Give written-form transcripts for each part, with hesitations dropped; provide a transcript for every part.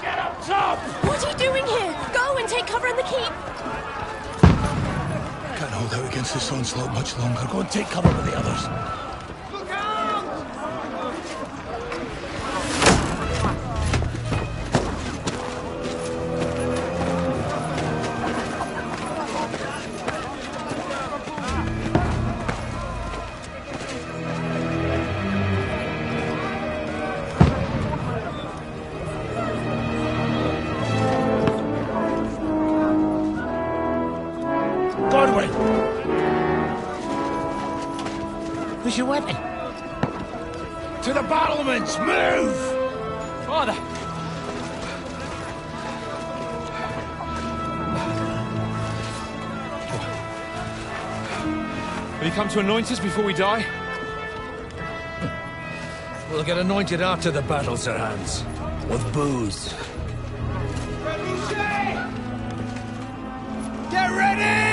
Get up top! What are you doing here? Go and take cover in the keep! Can't hold out against this onslaught much longer. Go and take cover with the others. Look out! Where's your weapon? To the battlements! Move! Father! Will you come to anoint us before we die? We'll get anointed after the battles are hands. With booze. Get ready!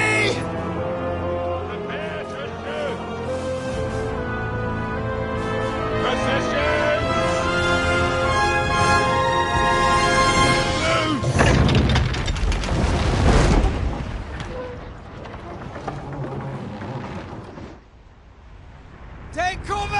Take cover!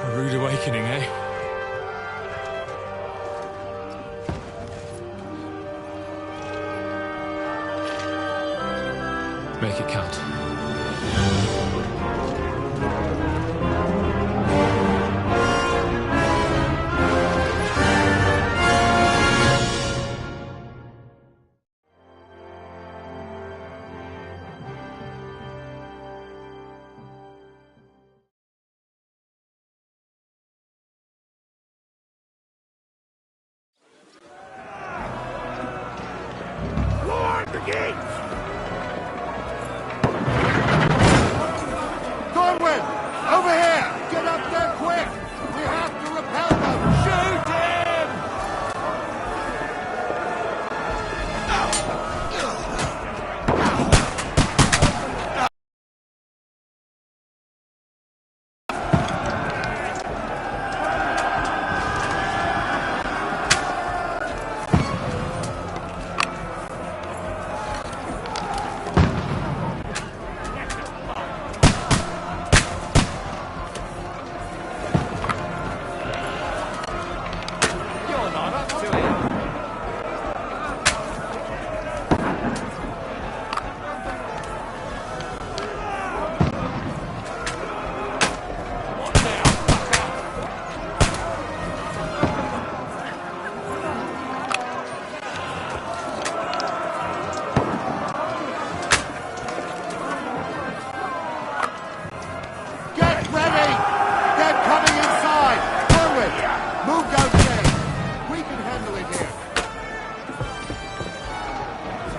A rude awakening, eh? Make it count. The gates! Corwin! Over here! Get up there quick! We have to repel them! Shoot him!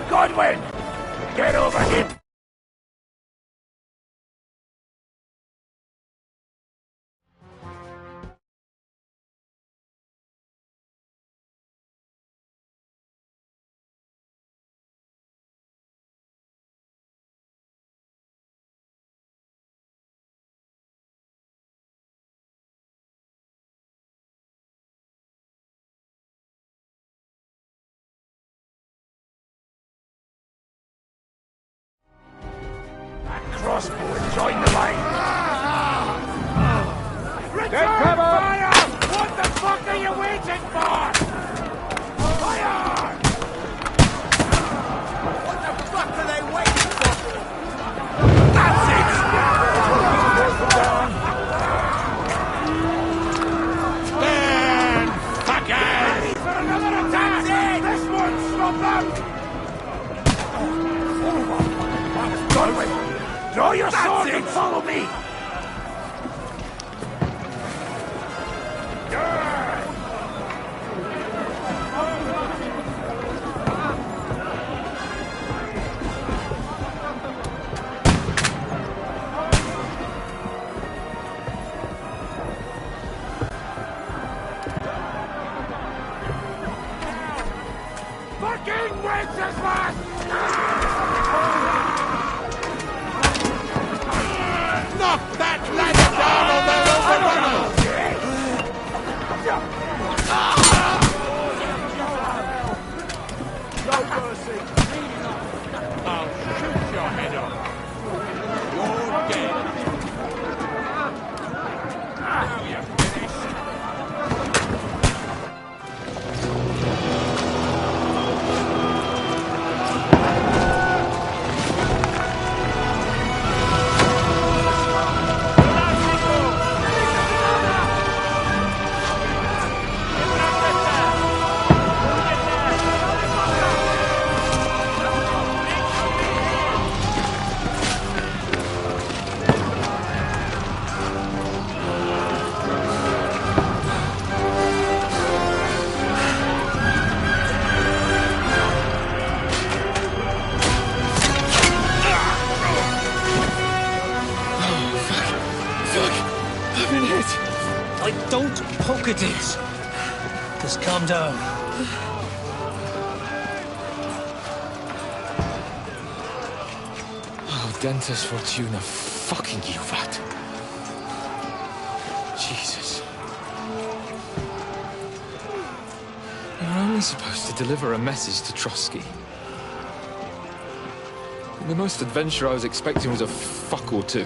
Godwin! Get over him! Crossbow and join the line! Return fire! What the fuck are you waiting for? Fire! What the fuck are they waiting for? That's it! Stand! Fuckers! Ready for another attack! This won't stop them! Godwin! Draw your sword and follow me! fucking Wenceslas! Knock that ladder down on that overrunner! No mercy. I'll shoot your head off. You're dead. Now you're finished. Don't poke at it. Just calm down. Oh, Dentes Fortuna, fucking you, that. Jesus. You're only supposed to deliver a message to Trotsky. And the most adventure I was expecting was a fuck or two.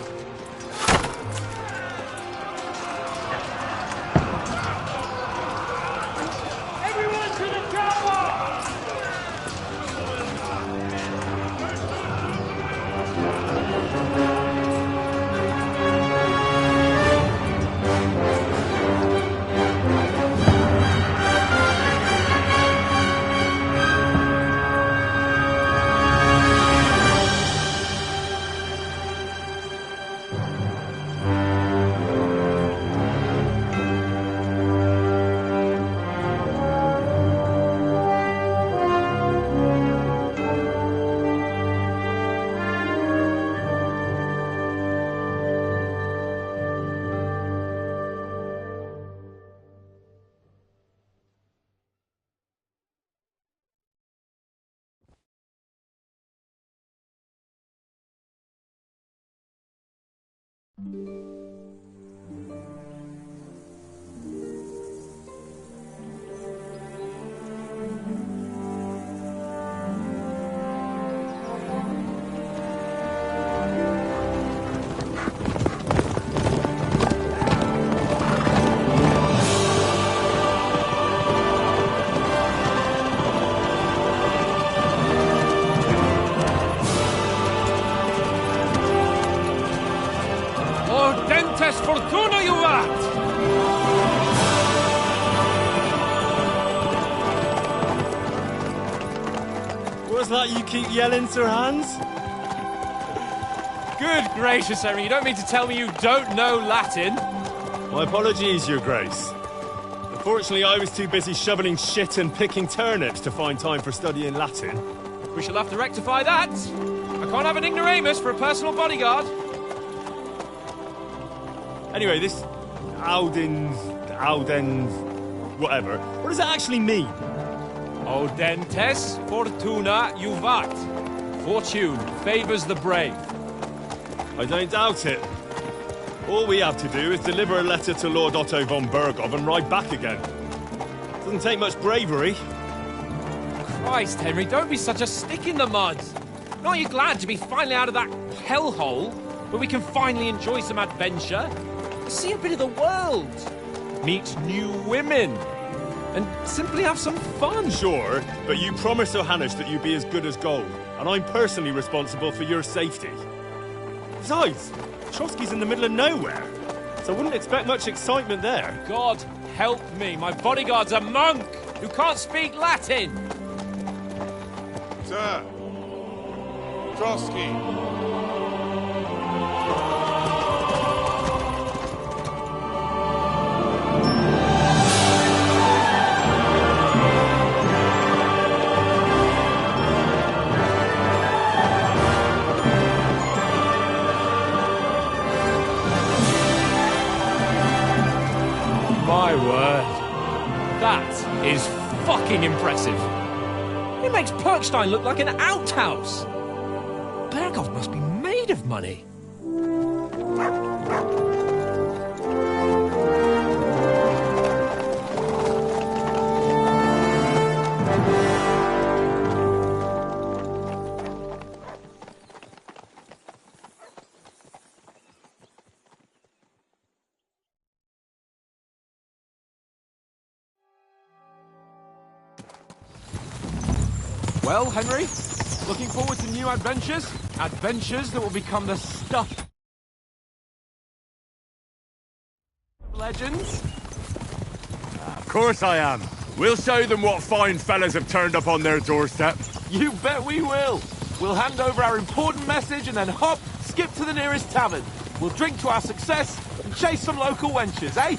Fortuna, you rat! What's that you keep yelling, Sir Hans? Good gracious, Henry, you don't mean to tell me you don't know Latin? My apologies, Your Grace. Unfortunately, I was too busy shoveling shit and picking turnips to find time for studying Latin. We shall have to rectify that. I can't have an ignoramus for a personal bodyguard. Anyway, this Audens, whatever. What does that actually mean? Audentes fortuna juvat. Fortune favours the brave. I don't doubt it. All we have to do is deliver a letter to Lord Otto von Bergov and ride back again. Doesn't take much bravery. Christ, Henry, don't be such a stick in the mud. Aren't you glad to be finally out of that hellhole where we can finally enjoy some adventure? See a bit of the world, meet new women, and simply have some fun. Sure, but you promised Johannes that you'd be as good as gold, and I'm personally responsible for your safety. Besides, Trotsky's in the middle of nowhere, so I wouldn't expect much excitement there. God help me, my bodyguard's a monk who can't speak Latin. Sir, Trotsky. My word. That is fucking impressive. It makes Perkstein look like an outhouse. Berghoff must be made of money. Well, Henry, looking forward to new adventures? Adventures that will become the stuff of legends? Of course I am. We'll show them what fine fellas have turned up on their doorstep. You bet we will. We'll hand over our important message and then hop, skip to the nearest tavern. We'll drink to our success and chase some local wenches, eh?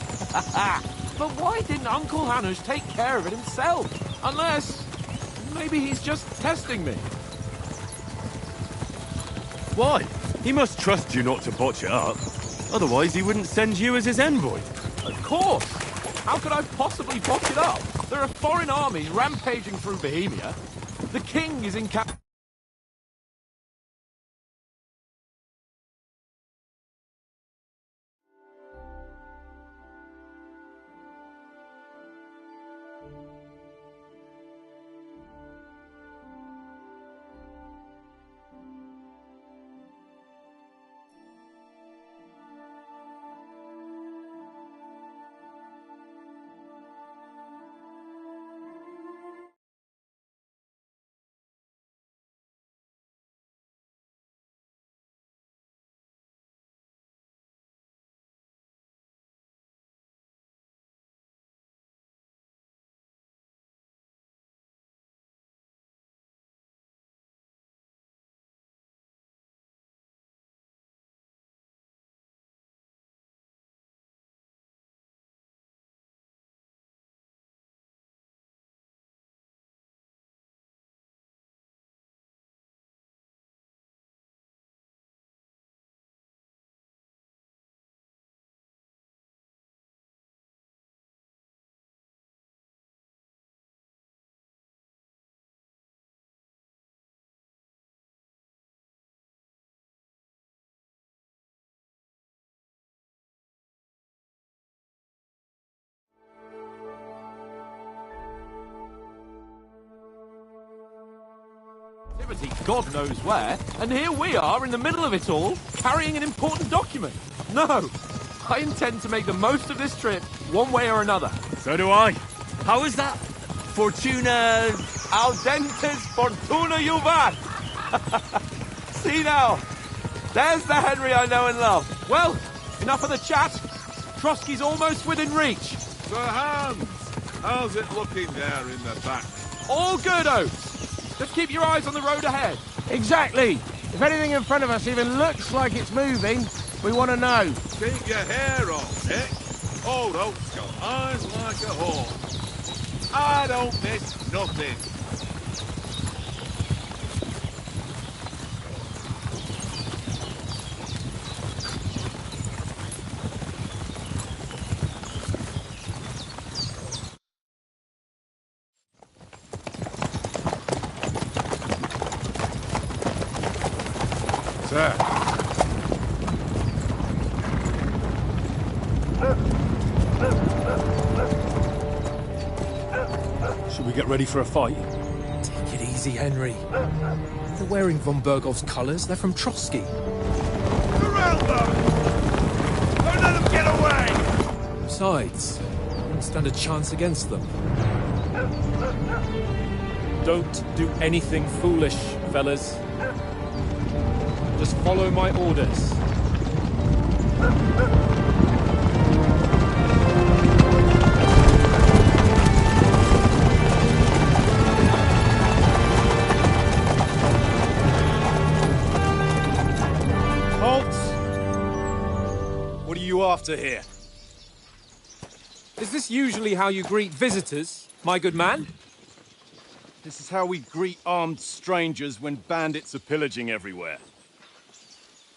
But why didn't Uncle Hanush take care of it himself? Unless... maybe he's just testing me. Why? He must trust you not to botch it up. Otherwise, he wouldn't send you as his envoy. Of course. How could I possibly botch it up? There are foreign armies rampaging through Bohemia. The king is in cap... God knows where, and here we are in the middle of it all, carrying an important document. No, I intend to make the most of this trip, one way or another. So do I. How is that? Fortuna... Audentes fortuna juvat! See now, there's the Henry I know and love. Well, enough of the chat. Trotsky's almost within reach. Sir Hans, how's it looking there in the back? All good, Oates. Just keep your eyes on the road ahead. Exactly. If anything in front of us even looks like it's moving, we want to know. Keep your hair on, Dick. Old Oak's got eyes like a horse. I don't miss nothing. Sir. Should we get ready for a fight? Take it easy, Henry. They're wearing von Berghoff's colours. They're from Trotsky. Around them! Don't let them get away! Besides, I wouldn't stand a chance against them. Don't do anything foolish, fellas. Just follow my orders. Halt! What are you after here? Is this usually how you greet visitors, my good man? This is how we greet armed strangers when bandits are pillaging everywhere.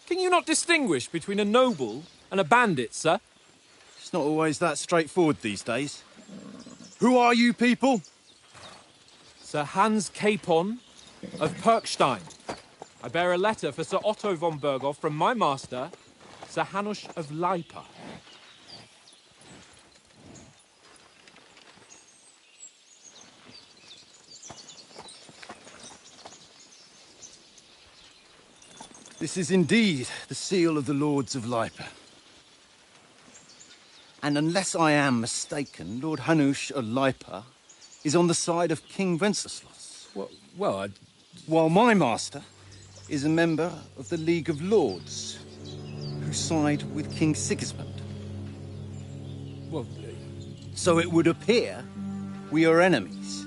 Can you not distinguish between a noble and a bandit, sir? It's not always that straightforward these days. Who are you people? Sir Hans Capon of Perkstein. I bear a letter for Sir Otto von Berghoff from my master, Sir Hanush of Leipa. This is indeed the seal of the Lords of Leipa. And unless I am mistaken, Lord Hanush of Leipa is on the side of King Wenceslas. While my master is a member of the League of Lords, who side with King Sigismund. So it would appear we are enemies.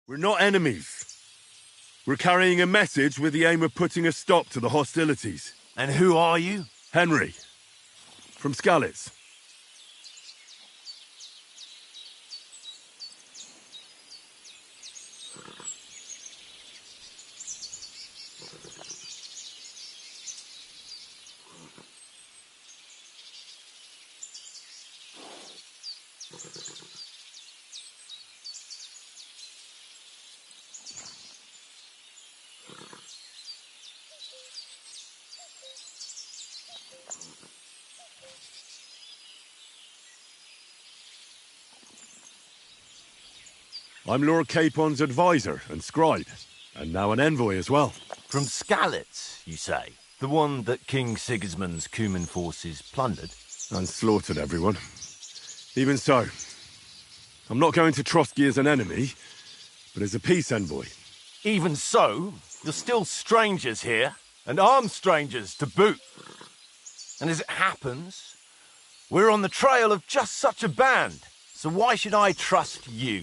We're not enemies. We're carrying a message with the aim of putting a stop to the hostilities. And who are you? Henry, from Skalitz. I'm Lord Capon's advisor and scribe, and now an envoy as well. From Skalitz, you say? The one that King Sigismund's Cuman forces plundered? And slaughtered everyone. Even so, I'm not going to Trotsky as an enemy, but as a peace envoy. Even so, you're still strangers here, and armed strangers to boot. And as it happens, we're on the trail of just such a band, so why should I trust you?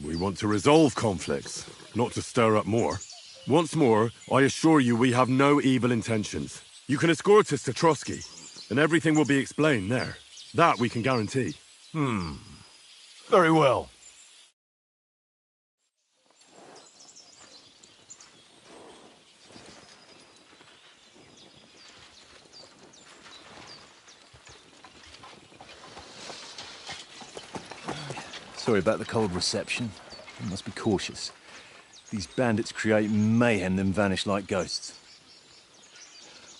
We want to resolve conflicts, not to stir up more. Once more, I assure you we have no evil intentions. You can escort us to Trotsky, and everything will be explained there. That we can guarantee. Very well. Sorry about the cold reception. You must be cautious. These bandits create mayhem, then vanish like ghosts.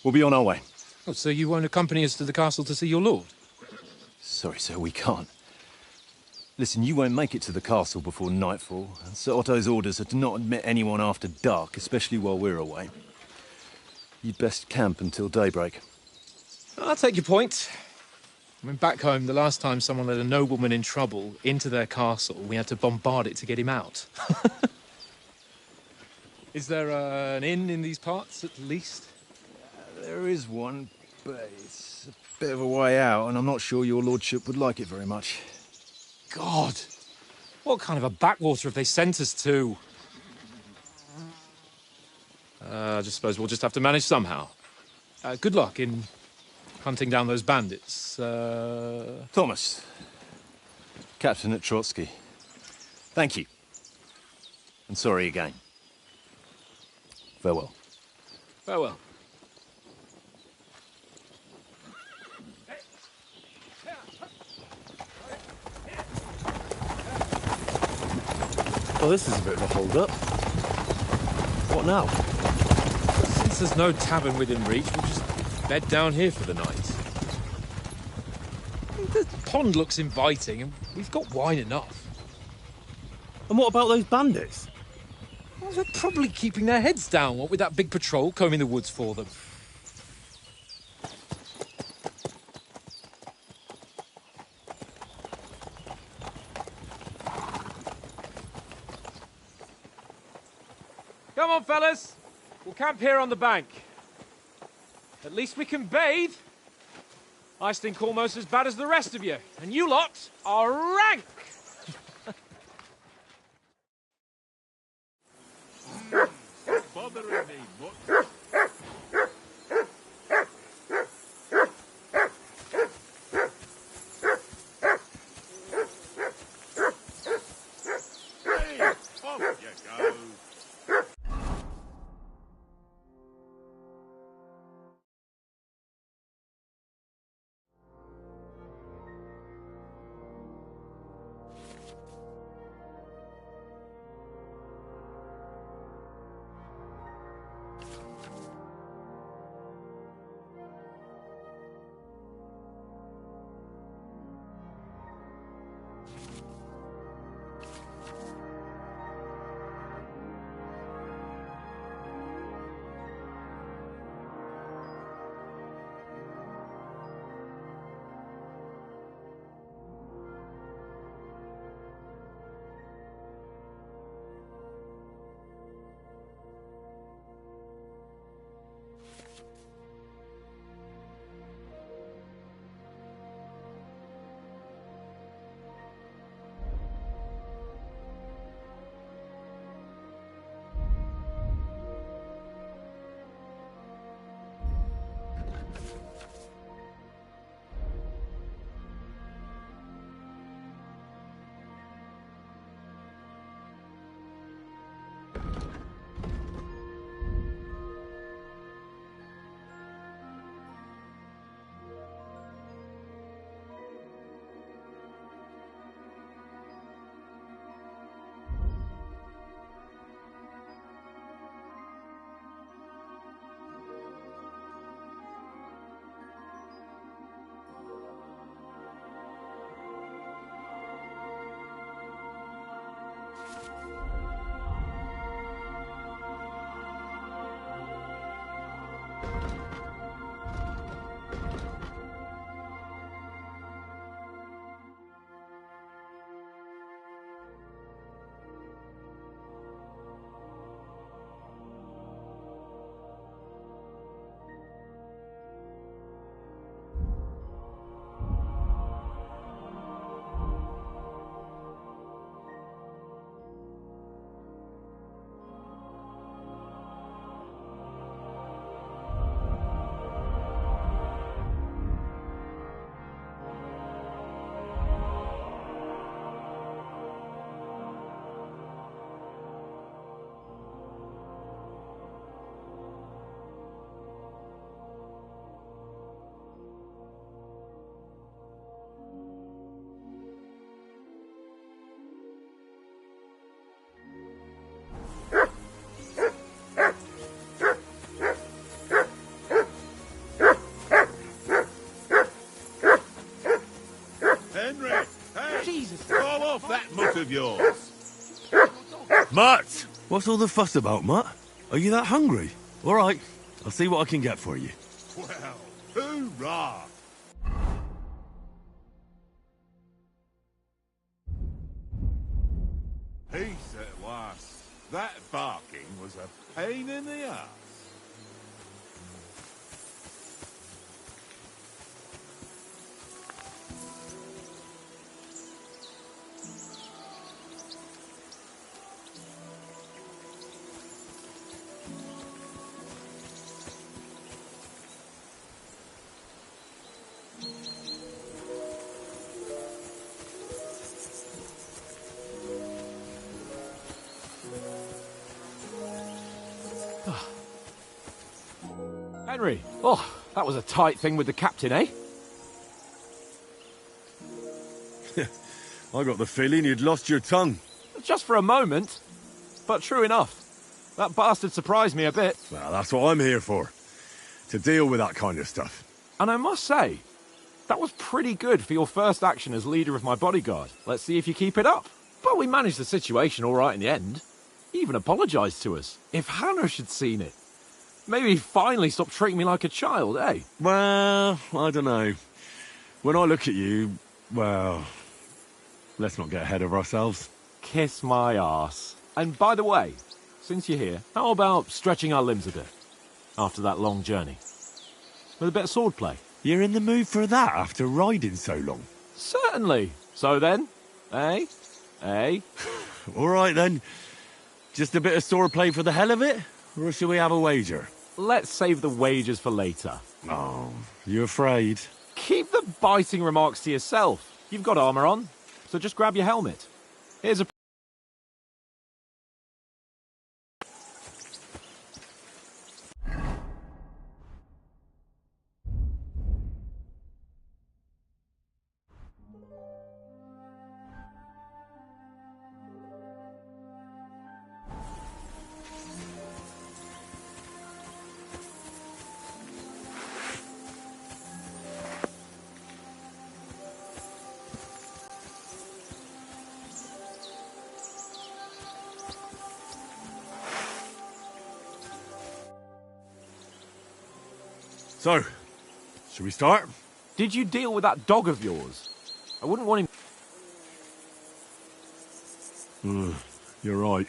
We'll be on our way. Oh, so you won't accompany us to the castle to see your lord? Sorry, sir, we can't. Listen, you won't make it to the castle before nightfall. And Sir Otto's orders are to not admit anyone after dark, especially while we're away. You'd best camp until daybreak. I'll take your point. I mean, back home, the last time someone let a nobleman in trouble into their castle, we had to bombard it to get him out. Is there an inn in these parts, at least? There is one, but it's a bit of a way out, and I'm not sure your lordship would like it very much. God! What kind of a backwater have they sent us to? I just suppose we'll just have to manage somehow. Good luck in hunting down those bandits. Thomas, captain at Trotsky. Thank you. And sorry again. Farewell. Farewell. Well, this is a bit of a hold-up. What now? there's no tavern within reach, we'll just bed down here for the night. The pond looks inviting, and we've got wine enough. And what about those bandits? Well, they're probably keeping their heads down, what with that big patrol combing the woods for them. Come on, fellas. We'll camp here on the bank. At least we can bathe. I stink almost as bad as the rest of you, and you lot are rank! Bothering me much. Hey, off you go. off that mutt of yours. Mutt! What's all the fuss about, Mutt? Are you that hungry? All right, I'll see what I can get for you. Well, hoorah! Peace at last. That barking was a pain in the ass. Henry, oh, that was a tight thing with the captain, eh? I got the feeling you'd lost your tongue. Just for a moment, but true enough. That bastard surprised me a bit. Well, that's what I'm here for. To deal with that kind of stuff. And I must say, that was pretty good for your first action as leader of my bodyguard. Let's see if you keep it up. But we managed the situation all right in the end. He even apologised to us. If Hanush had seen it, maybe he'd finally stop treating me like a child, eh? Well, I don't know. When I look at you, well, let's not get ahead of ourselves. Kiss my arse. And by the way, since you're here, how about stretching our limbs a bit after that long journey? With a bit of swordplay. You're in the mood for that after riding so long? Certainly. So then, eh? Eh? All right then. Just a bit of swordplay for the hell of it? Or shall we have a wager? Let's save the wagers for later. Oh, you afraid? Keep the biting remarks to yourself. You've got armour on, so just grab your helmet. Here's a... So, should we start? Did you deal with that dog of yours? I wouldn't want him... You're right.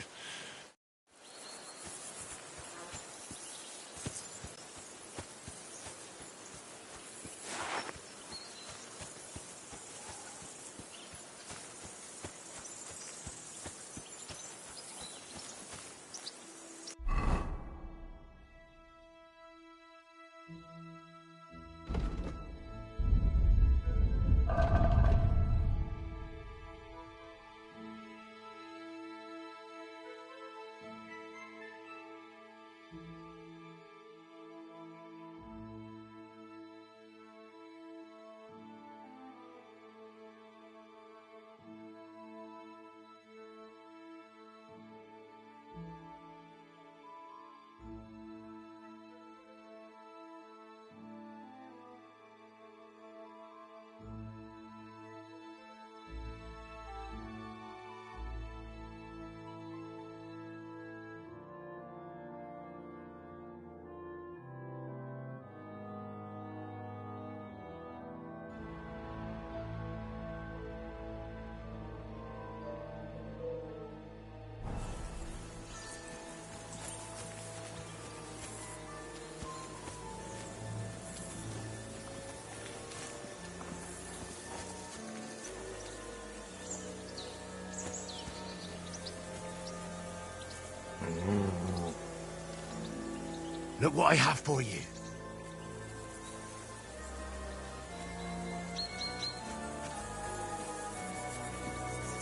Look what I have for you.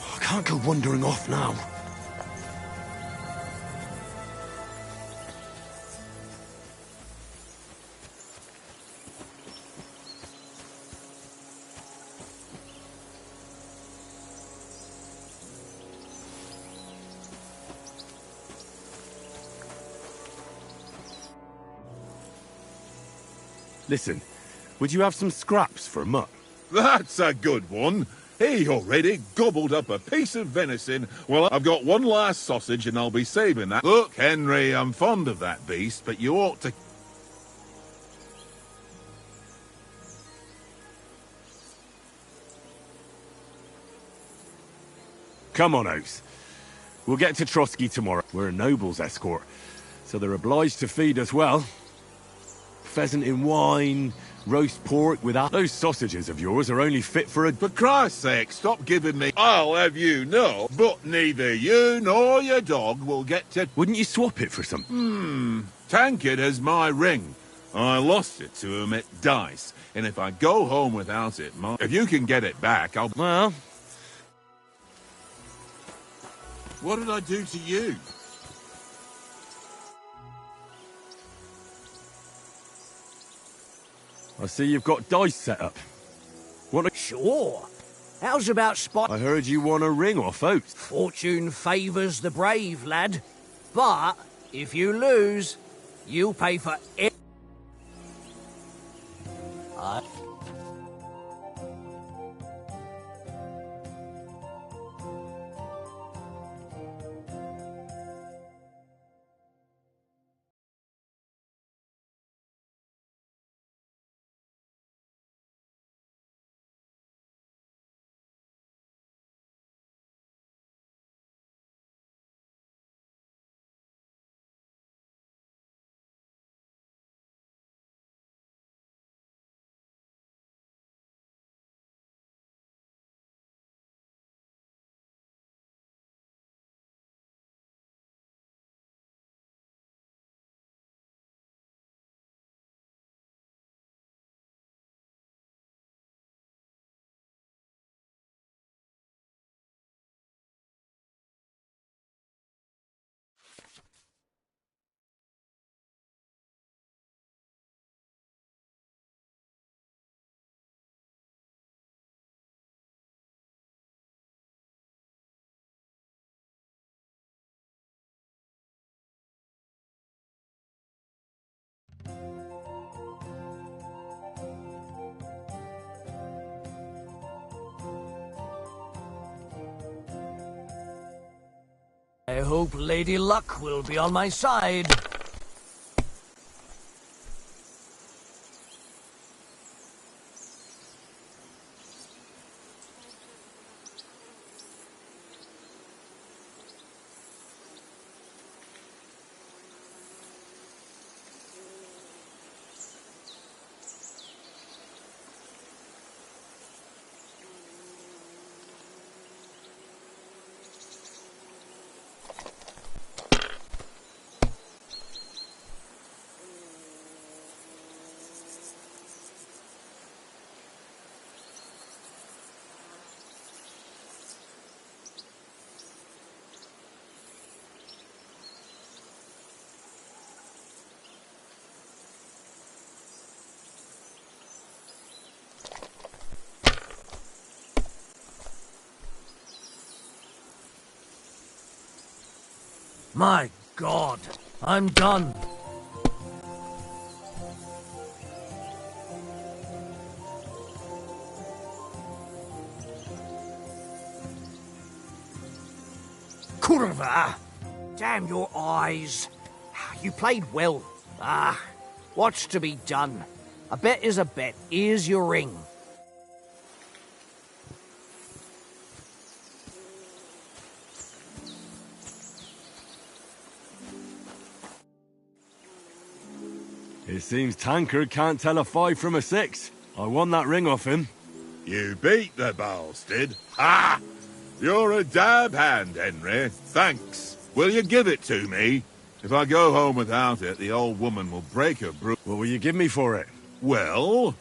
I can't go wandering off now. Listen, would you have some scraps for Mutt? That's a good one. He already gobbled up a piece of venison. Well, I've got one last sausage and I'll be saving that. Look, Henry, I'm fond of that beast, but you ought to... Come on, Oaks. We'll get to Trotsky tomorrow. We're a noble's escort, so they're obliged to feed us well. Pheasant in wine, roast pork with those sausages of yours are only fit for a... For Christ's sake, stop giving me... I'll have you know, but neither you nor your dog will get to... Wouldn't you swap it for something? Tankard has my ring. I lost it to him at dice, and if I go home without it, if you can get it back, I'll... Well... What did I do to you? I see you've got dice set up. What a... Sure. How's about spot... I heard you won a ring off Oates. Fortune favours the brave, lad. But If you lose, you pay for it. I hope Lady Luck will be on my side. My God, I'm done. Curva! Damn your eyes. You played well. What's to be done? A bet is a bet. Here's your ring. It seems Tankard can't tell a 5 from a 6. I won that ring off him. You beat the bastard. Ha! You're a dab hand, Henry. Thanks. Will you give it to me? If I go home without it, the old woman will break her brew. What will you give me for it? Well?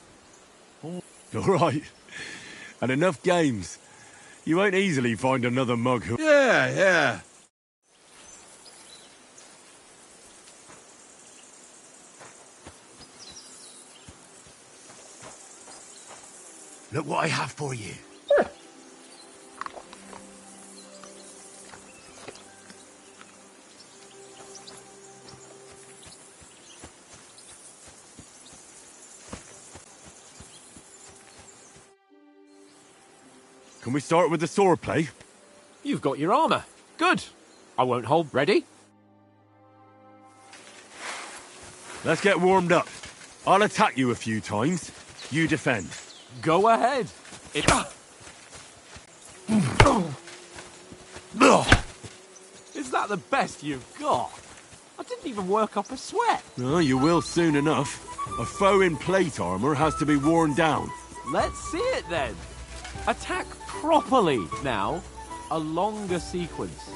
All right. And enough games. You won't easily find another mug who... Yeah. Look what I have for you. Can we start with the swordplay? You've got your armor. Good. I won't hold. Ready? Let's get warmed up. I'll attack you a few times. You defend. Go ahead. Is that the best you've got? I didn't even work up a sweat. Oh, you will soon enough. A foe in plate armor has to be worn down. Let's see it then. Attack properly now. A longer sequence.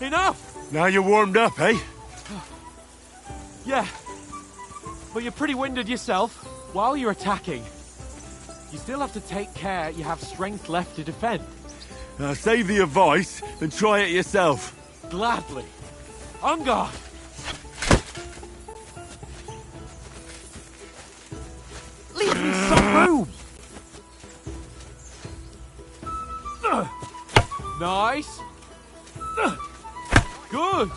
Enough! Now you're warmed up, eh? Yeah. But you're pretty winded yourself while you're attacking. You still have to take care you have strength left to defend. Save the advice and try it yourself. Gladly. On guard. Leave me some room. Nice. Good.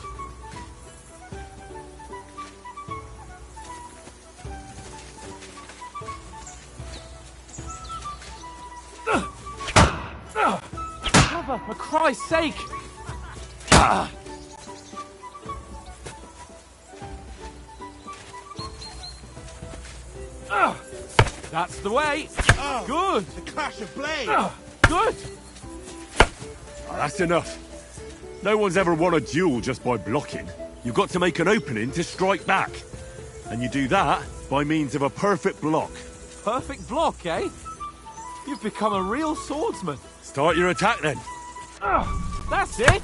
For Christ's sake! That's the way. Oh, Good. the clash of blades. Good. Oh, that's enough. No one's ever won a duel just by blocking. You've got to make an opening to strike back. And you do that by means of a perfect block. Perfect block, eh? You've become a real swordsman. Start your attack then. That's it.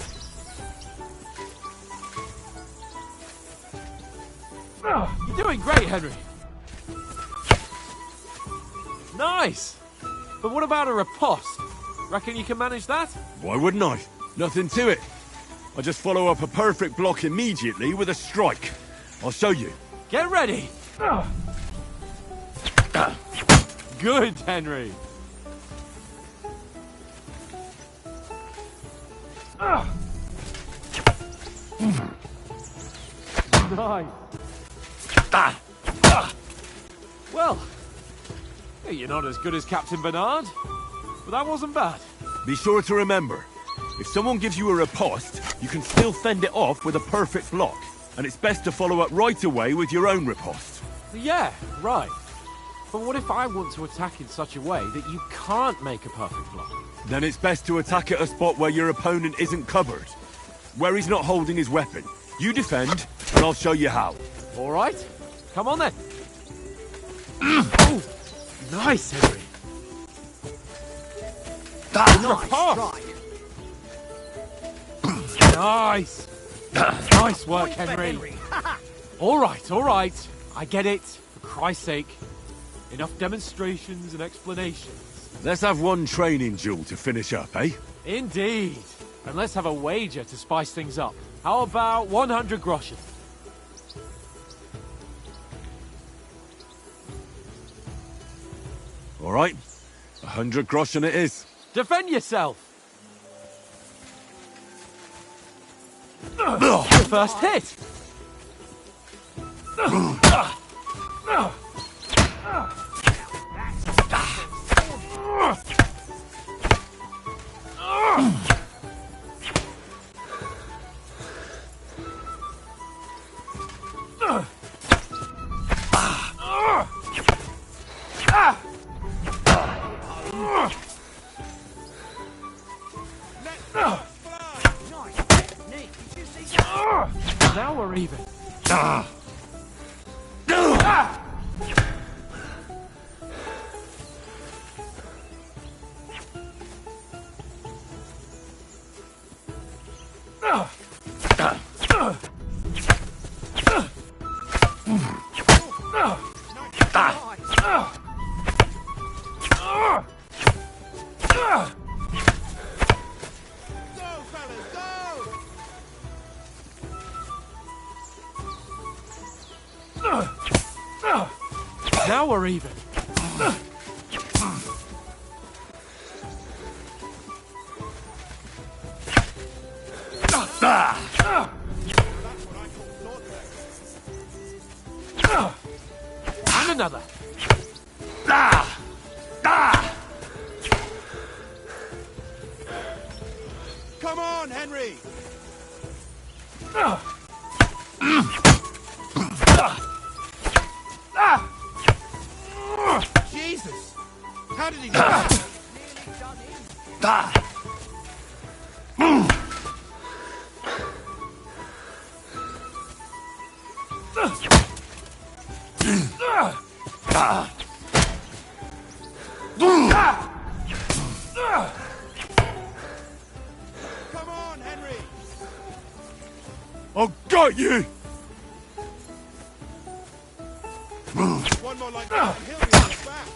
You're doing great, Henry. Nice. But what about a riposte? Reckon you can manage that? Why wouldn't I? Nothing to it. I just follow up a perfect block immediately with a strike. I'll show you. Get ready. Good, Henry. Nice. Well, you're not as good as Captain Bernard, but that wasn't bad. Be sure to remember, if someone gives you a riposte, you can still fend it off with a perfect block. And it's best to follow up right away with your own riposte. Yeah, right. But what if I want to attack in such a way that you can't make a perfect block? Then it's best to attack at a spot where your opponent isn't covered. Where he's not holding his weapon. You defend, and I'll show you how. All right. Come on then. Oh, nice, Henry. Nice. Nice work, Henry. All right. I get it. For Christ's sake. Enough demonstrations and explanations. Let's have one training duel to finish up, eh? Indeed. And let's have a wager to spice things up. How about 100 groschen? All right. 100 groschen it is. Defend yourself. Your first hit. Now we're even. Now we're even. And another. Come on, Henry! Jesus! How did he do that? Come on, Henry! I've got you! One more like that, and he'll be on his back.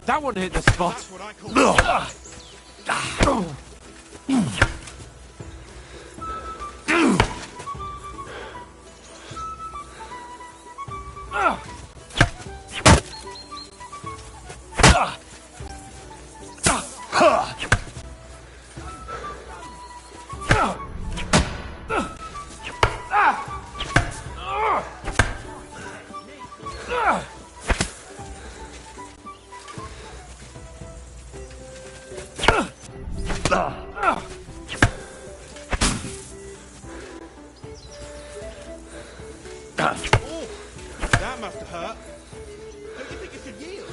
That one hit the spot. That's what I call Oh, that must have hurt. Don't you think you should yield?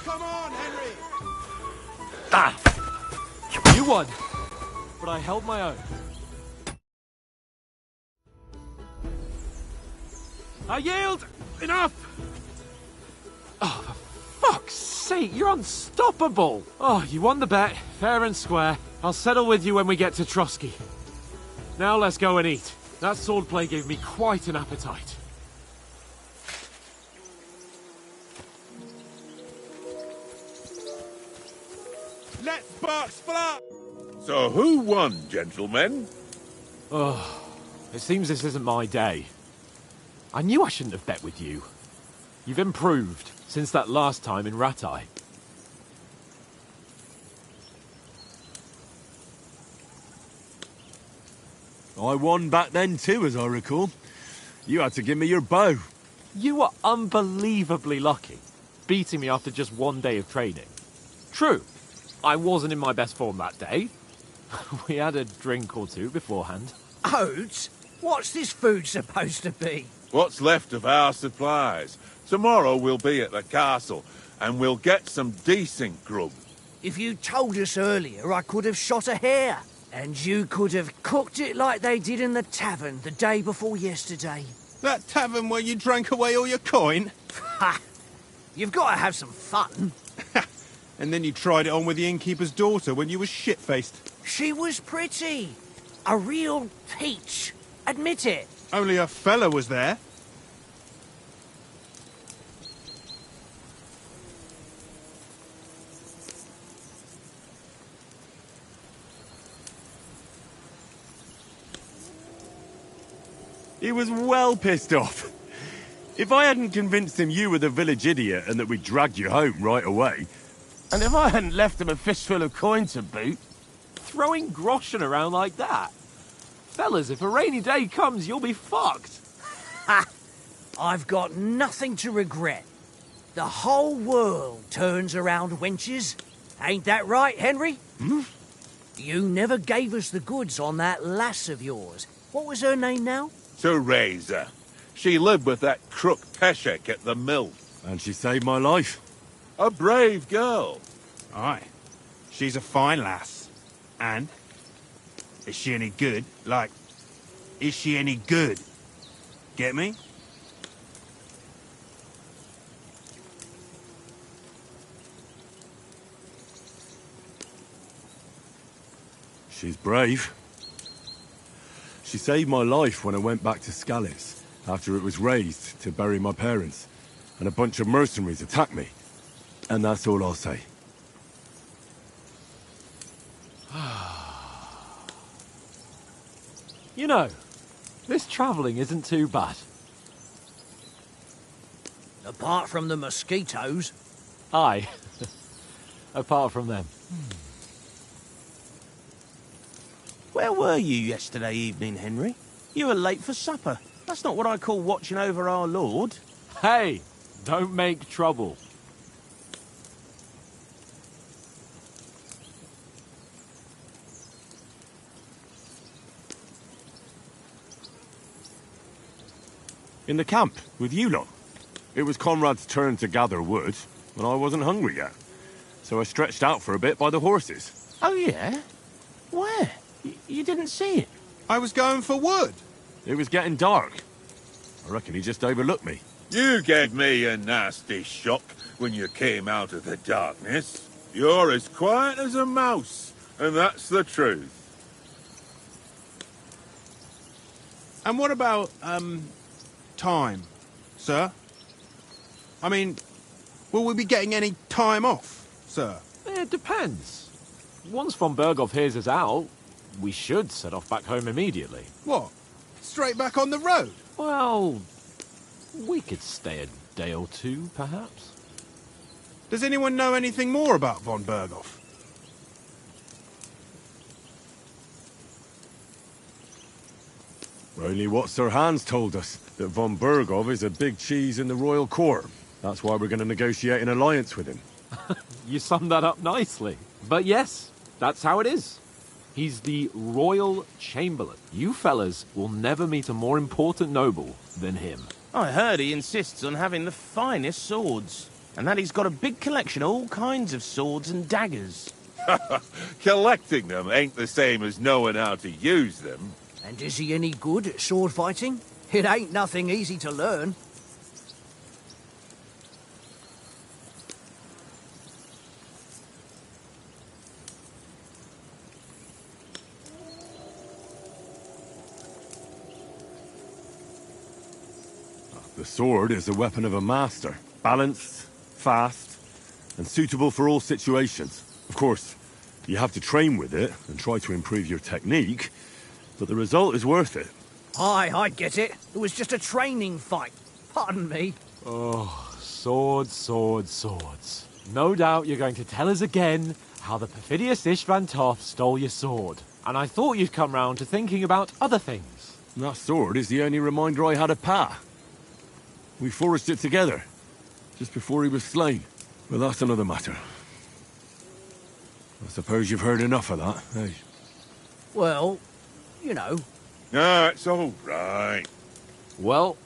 Come on, Henry! You won, but I held my own. I yield! Enough! Oh, for fuck's sake, you're unstoppable! Oh, you won the bet, fair and square. I'll settle with you when we get to Trotsky. Now let's go and eat. That swordplay gave me quite an appetite. Let sparks fly! So who won, gentlemen? Oh, it seems this isn't my day. I knew I shouldn't have bet with you. You've improved since that last time in Ratai. I won back then too, as I recall. You had to give me your bow. You were unbelievably lucky, beating me after just one day of training. True, I wasn't in my best form that day. We had a drink or two beforehand. Oates? What's this food supposed to be? What's left of our supplies. Tomorrow we'll be at the castle, and we'll get some decent grub. If you told us earlier, I could have shot a hare. And you could have cooked it like they did in the tavern the day before yesterday. That tavern where you drank away all your coin? Ha! You've got to have some fun. And then you tried it on with the innkeeper's daughter when you were shit-faced. She was pretty. A real peach. Admit it. Only a fella was there. He was well pissed off. If I hadn't convinced him you were the village idiot and that we dragged you home right away... And if I hadn't left him a fistful of coin to boot... Throwing groschen around like that? Fellas, if a rainy day comes, you'll be fucked. Ha! I've got nothing to regret. The whole world turns around wenches. Ain't that right, Henry? Hmm? You never gave us the goods on that lass of yours. What was her name now? Teresa. She lived with that crook Peshek at the mill. And she saved my life. A brave girl. Aye. She's a fine lass. And? Is she any good? Like, is she any good? Get me? She's brave. She saved my life when I went back to Skalitz after it was razed to bury my parents, and a bunch of mercenaries attacked me. And that's all I'll say. You know, this travelling isn't too bad. Apart from the mosquitoes. Aye. Apart from them. Where were you yesterday evening, Henry? You were late for supper. That's not what I call watching over our lord. Hey, don't make trouble. In the camp, with you lot. It was Conrad's turn to gather wood, and I wasn't hungry yet. So I stretched out for a bit by the horses. Oh, yeah? Where? You didn't see it? I was going for wood. It was getting dark. I reckon he just overlooked me. You gave me a nasty shock when you came out of the darkness. You're as quiet as a mouse, and that's the truth. And what about, time, sir? I mean, will we be getting any time off, sir? It depends. Once von Berghoff hears us out, we should set off back home immediately. What? Straight back on the road? Well, we could stay a day or two, perhaps. Does anyone know anything more about von Berghoff? Only what Sir Hans told us, that von Berghoff is a big cheese in the royal court, That's why we're going to negotiate an alliance with him. You summed that up nicely. But yes, that's how it is. He's the Royal Chamberlain. You fellas will never meet a more important noble than him. I heard he insists on having the finest swords, and that he's got a big collection of all kinds of swords and daggers. Collecting them ain't the same as knowing how to use them. And is he any good at sword fighting? It ain't nothing easy to learn. The sword is the weapon of a master. Balanced, fast, and suitable for all situations. Of course, you have to train with it and try to improve your technique, but the result is worth it. Aye, I get it. It was just a training fight. Pardon me. Oh, swords, swords, swords. No doubt you're going to tell us again how the perfidious Istvan Toth stole your sword. And I thought you'd come round to thinking about other things. That sword is the only reminder I had of Pa. We forged it together, just before he was slain. But that's another matter. I suppose you've heard enough of that, eh? Well, you know. No, it's all right. Well,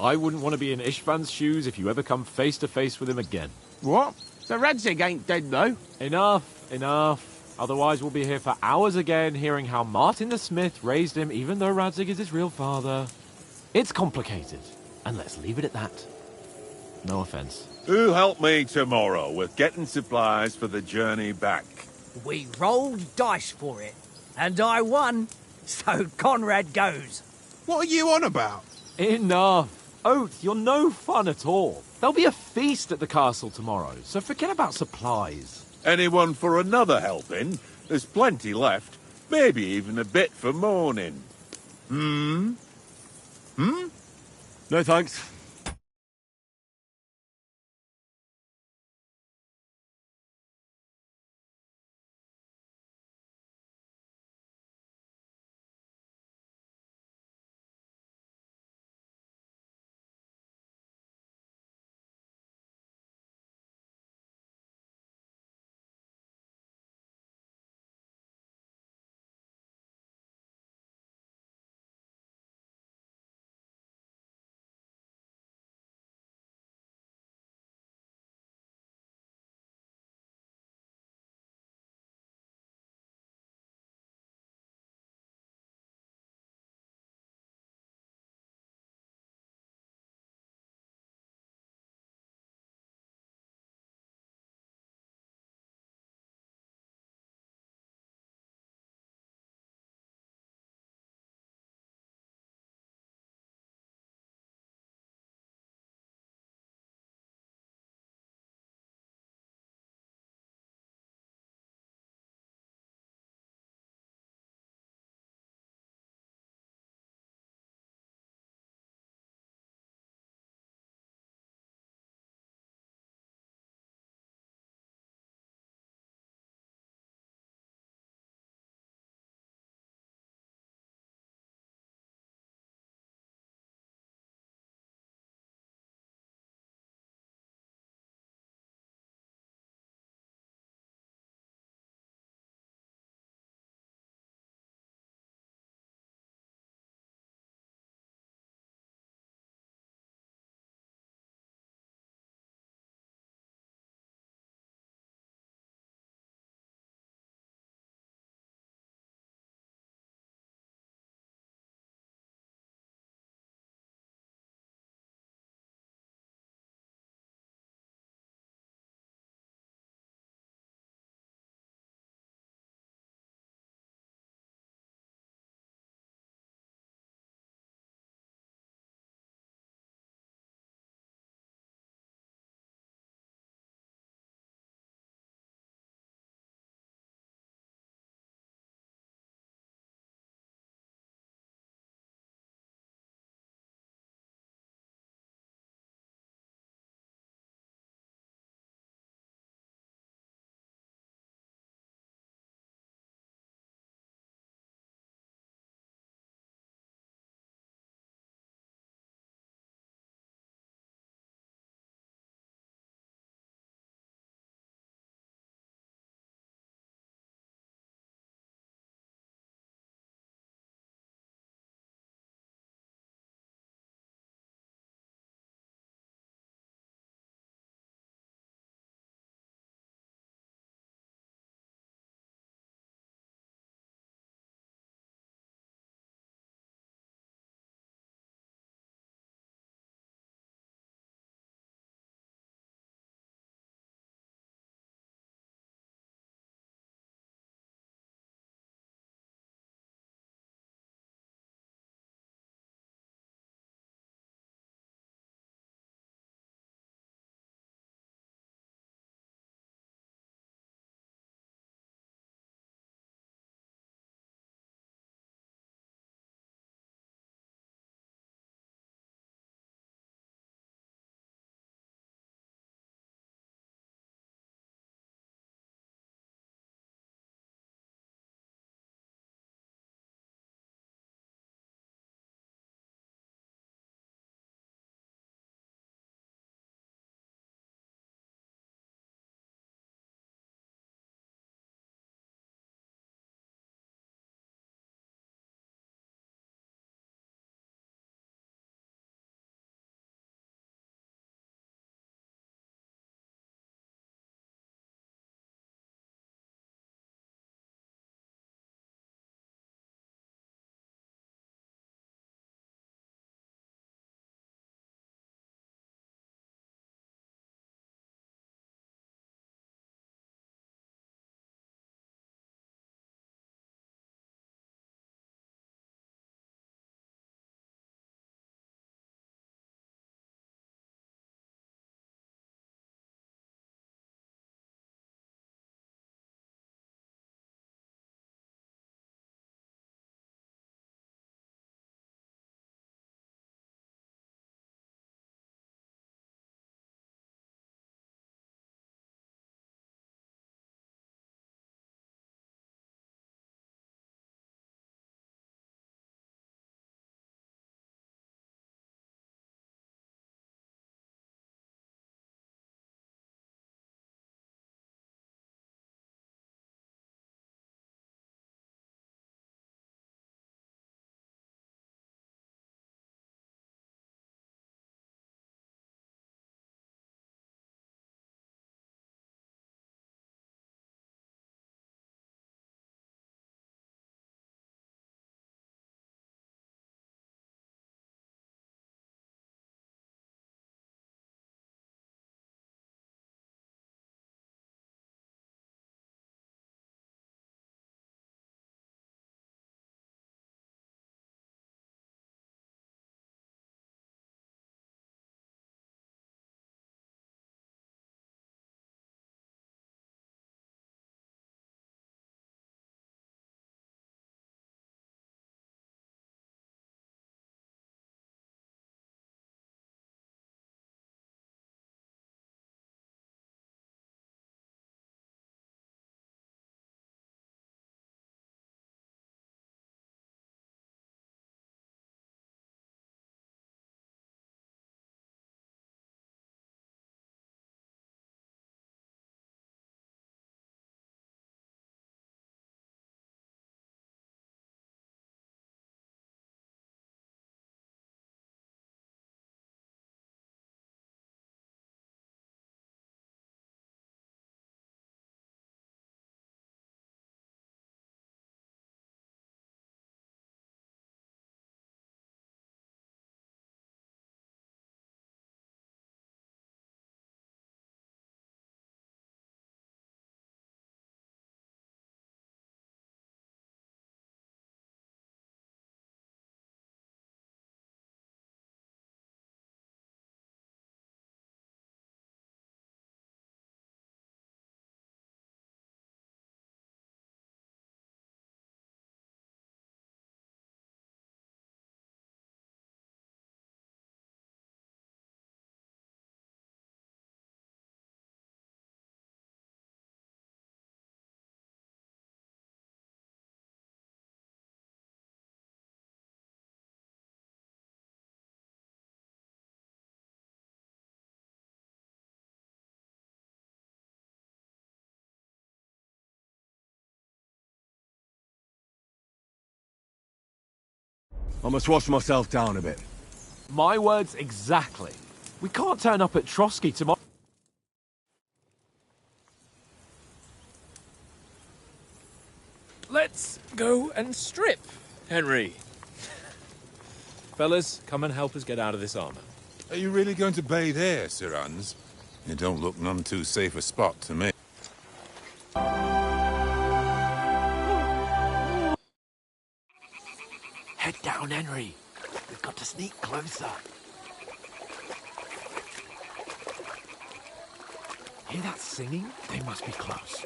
I wouldn't want to be in Istvan's shoes if you ever come face to face with him again. What? So Radzig ain't dead, though? Enough, enough. Otherwise we'll be here for hours again hearing how Martin the Smith raised him even though Radzig is his real father. It's complicated, and let's leave it at that. No offense. Who'll help me tomorrow with getting supplies for the journey back? We rolled dice for it, and I won. So Conrad goes. What are you on about? Enough. Oath, you're no fun at all. There'll be a feast at the castle tomorrow, so forget about supplies. Anyone for another helping? There's plenty left. Maybe even a bit for morning. No thanks. I must wash myself down a bit. My words exactly. We can't turn up at Trotsky tomorrow. Let's go and strip, Henry. Fellas, come and help us get out of this armor. Are you really going to bathe here, Sir Hans? It don't look none too safe a spot to me. Head down, Henry. We've got to sneak closer. Hear that singing? They must be close.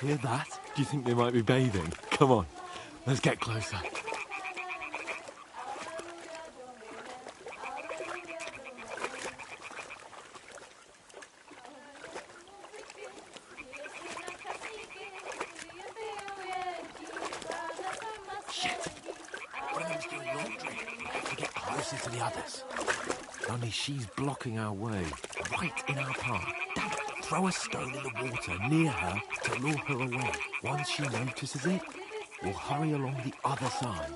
Hear that? Do you think they might be bathing? Come on, let's get closer. Shit! One of them's doing laundry. We have to get closer to the others. Only she's blocking our way, right in our path. Damn it. Throw a stone in the water near her to lure her away. Once she notices it, we'll hurry along the other side.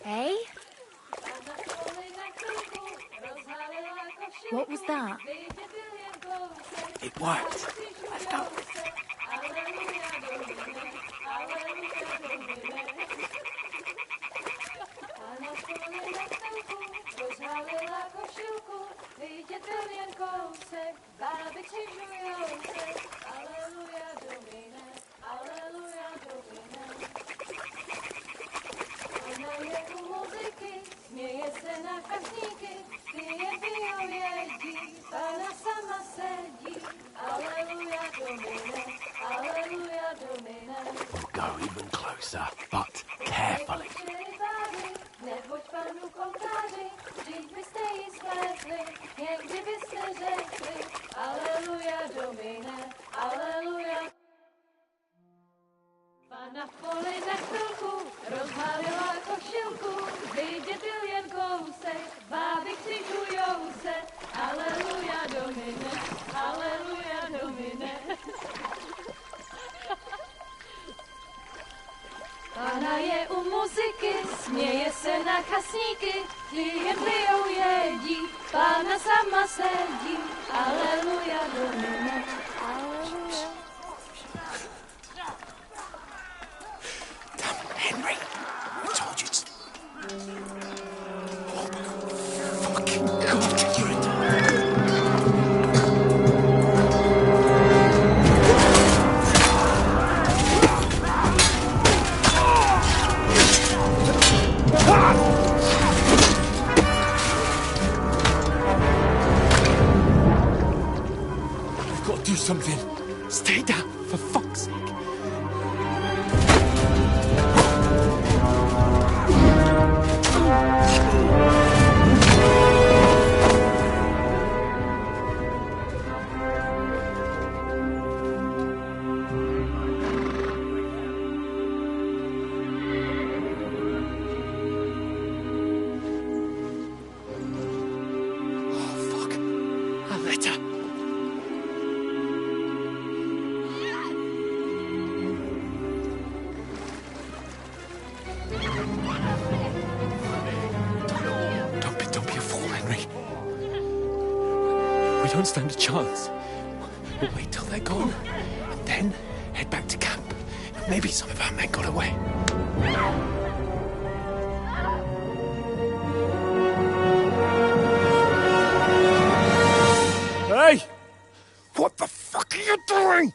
Hey? What was that? It worked. Let's go. We'll go even closer, but carefully. Na poli na chvilku rozhalila košilku, vidět byl jen kousek, báby křižujou se, aleluja domine, aleluja domine. Pána je u muziky, směje se na chasníky, ty jen pijou jedí, Pána sama sedí, aleluja domine, aleluja. Henry, I told you to... Oh, fucking God, you're in... We've got to do something. Stay down, for fuck's sake. We don't stand a chance. We'll wait till they're gone, and then head back to camp. Maybe some of our men got away. Hey! What the fuck are you doing?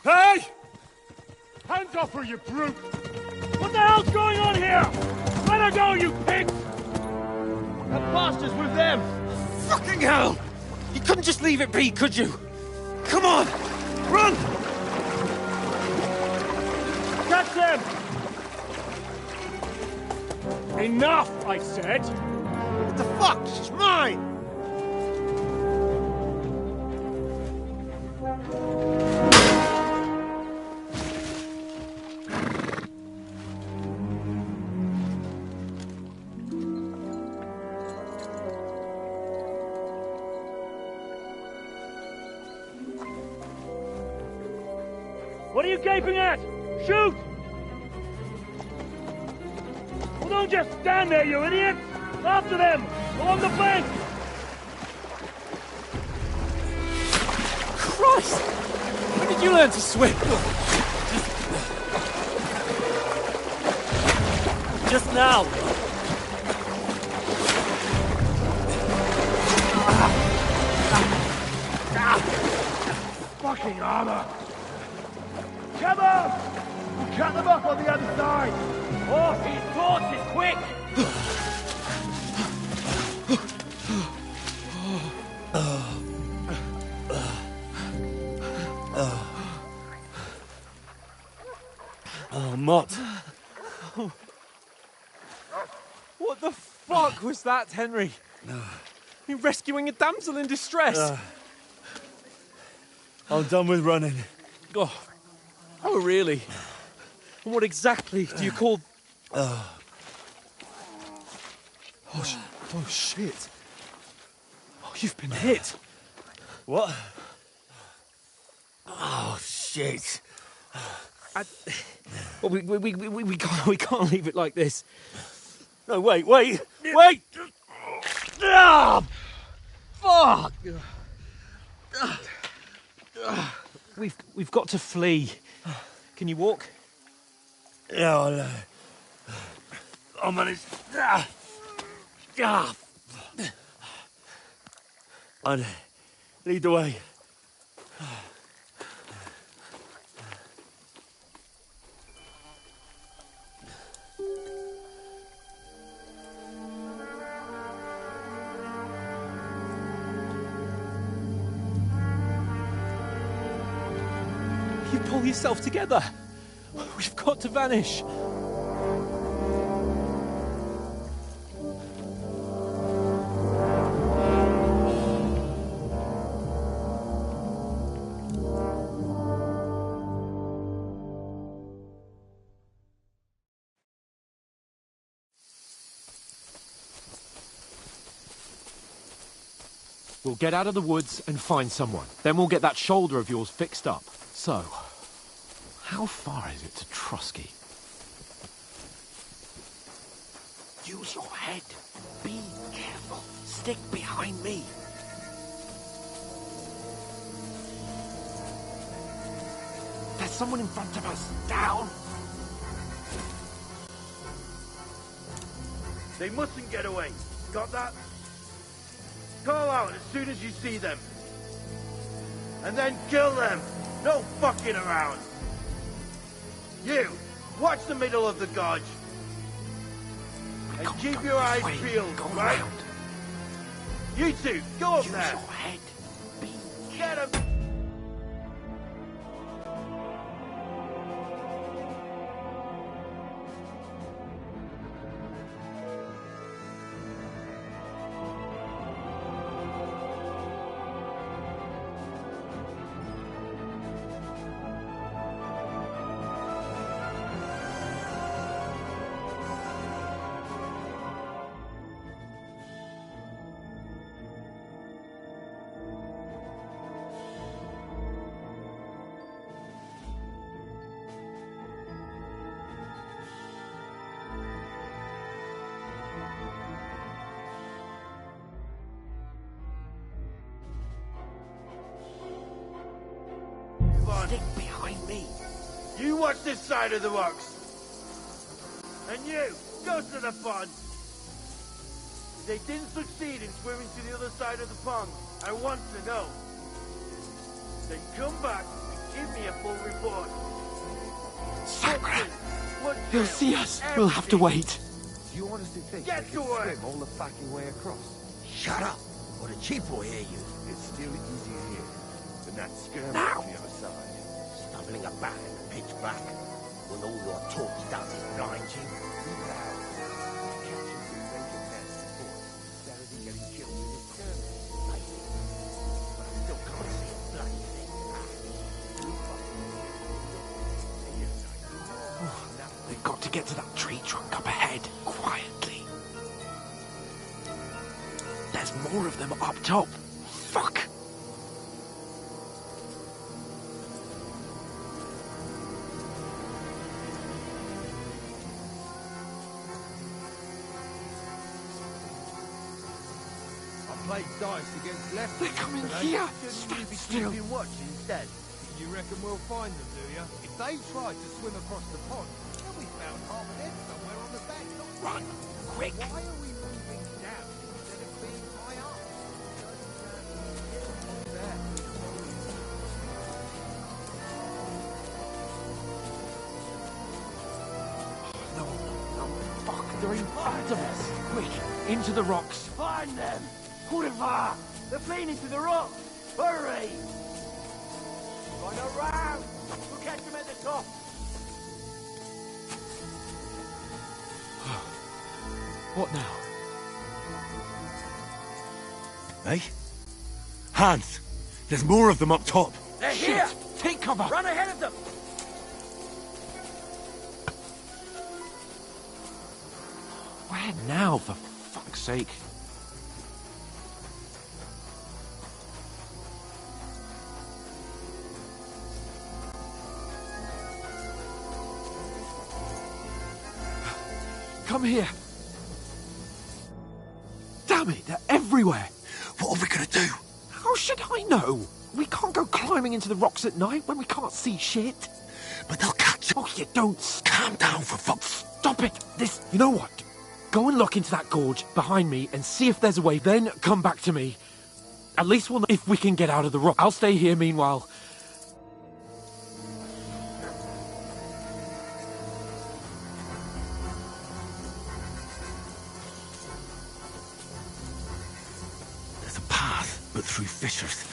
Hey! Hands off her, you brute! What the hell's going on here? Let her go, you pig! That bastard's with them! Fucking hell! You couldn't just leave it be, could you? Come on! Run! Enough, I said! What the fuck? She's mine! What are you gaping at? Shoot! Well, don't just stand there, you idiots! After them! Along the flank! Christ! When did you learn to swim? Just now! Fucking armor! Come on! We'll cut them off on the other side! Off his torches, quick! Oh, Mott. What the fuck was that, Henry? You rescuing a damsel in distress? I'm done with running. Oh, really? And what exactly do you call... Oh, shit. Oh, you've been hit. What? Oh, shit. Well, we can't leave it like this. No, wait! Ah! Fuck! We've got to flee. Can you walk? Yeah, I'll manage. I'd lead the way. You pull yourself together. We've got to vanish. We'll get out of the woods and find someone. Then we'll get that shoulder of yours fixed up. So, how far is it to Trusky? Use your head. Be careful. Stick behind me. There's someone in front of us. Down. They mustn't get away. Got that? Call out as soon as you see them. And then kill them. No fucking around. You, watch the middle of the gorge. And keep your eyes peeled, right? Round. You two, go up there. Use your head. Get him. Stick behind me. You watch this side of the rocks. And you, go to the pond. If they didn't succeed in swimming to the other side of the pond, I want to know. Then come back and give me a full report. Sacra! They'll see us. We'll have to wait. Do you honestly think Get you to can work. swim all the fucking way across? Shut up, or the chief will hear you. It's still easier here than that skirmish Now. on the other side. Stumbling about in the pitch black when all your talk does is blind you. Keep loud. got to get to that tree trunk up ahead, quietly. There's more of them up top. Fuck! Played dice against left. They're coming today. here. Shouldn't Stand you be still. keeping watch instead? You reckon we'll find them, do you? If they tried to swim across the pond, then we found half of them somewhere on the bank. Run, quick! Why are we moving down instead of being high up? There. No, fuck, they're in front of us. Quick, into the rocks. Find them! Kurva! They're fleeing into the rocks! Hurry! Run around! We'll catch them at the top! What now? Hey? Hans! There's more of them up top! They're Shit! here! Take cover! Run ahead of them! Where now, for fuck's sake? Come here. Damn it, they're everywhere. What are we gonna do? How should I know? We can't go climbing into the rocks at night when we can't see shit. But they'll catch Oh, you don't. Calm down for fuck's... Stop it. You know what? Go and look into that gorge behind me and see if there's a way. Then come back to me. At least we'll know if we can get out of the rock. I'll stay here meanwhile. There's a path, but through fissures.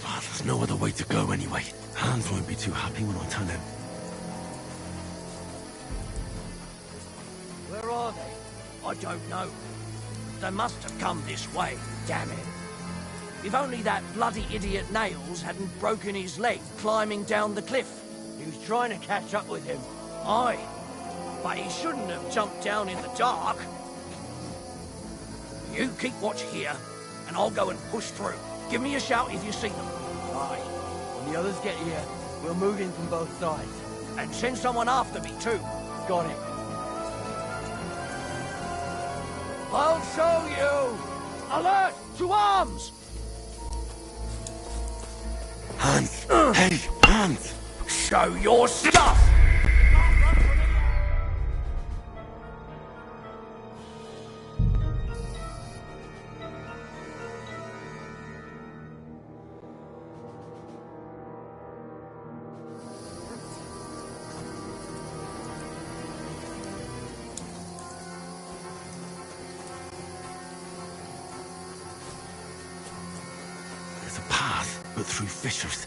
Oh, there's no other way to go anyway. Hans won't be too happy when I tell him. Where are they? I don't know. They must have come this way, damn it. If only that bloody idiot Nails hadn't broken his leg climbing down the cliff. He was trying to catch up with him. Aye, but he shouldn't have jumped down in the dark. You keep watch here, and I'll go and push through. Give me a shout if you see them. Aye. When the others get here, we'll move in from both sides. And send someone after me, too. Got it. I'll show you! Alert! To arms! Hans! Hey, Hans! Show your stuff! There's a path, but through fissures.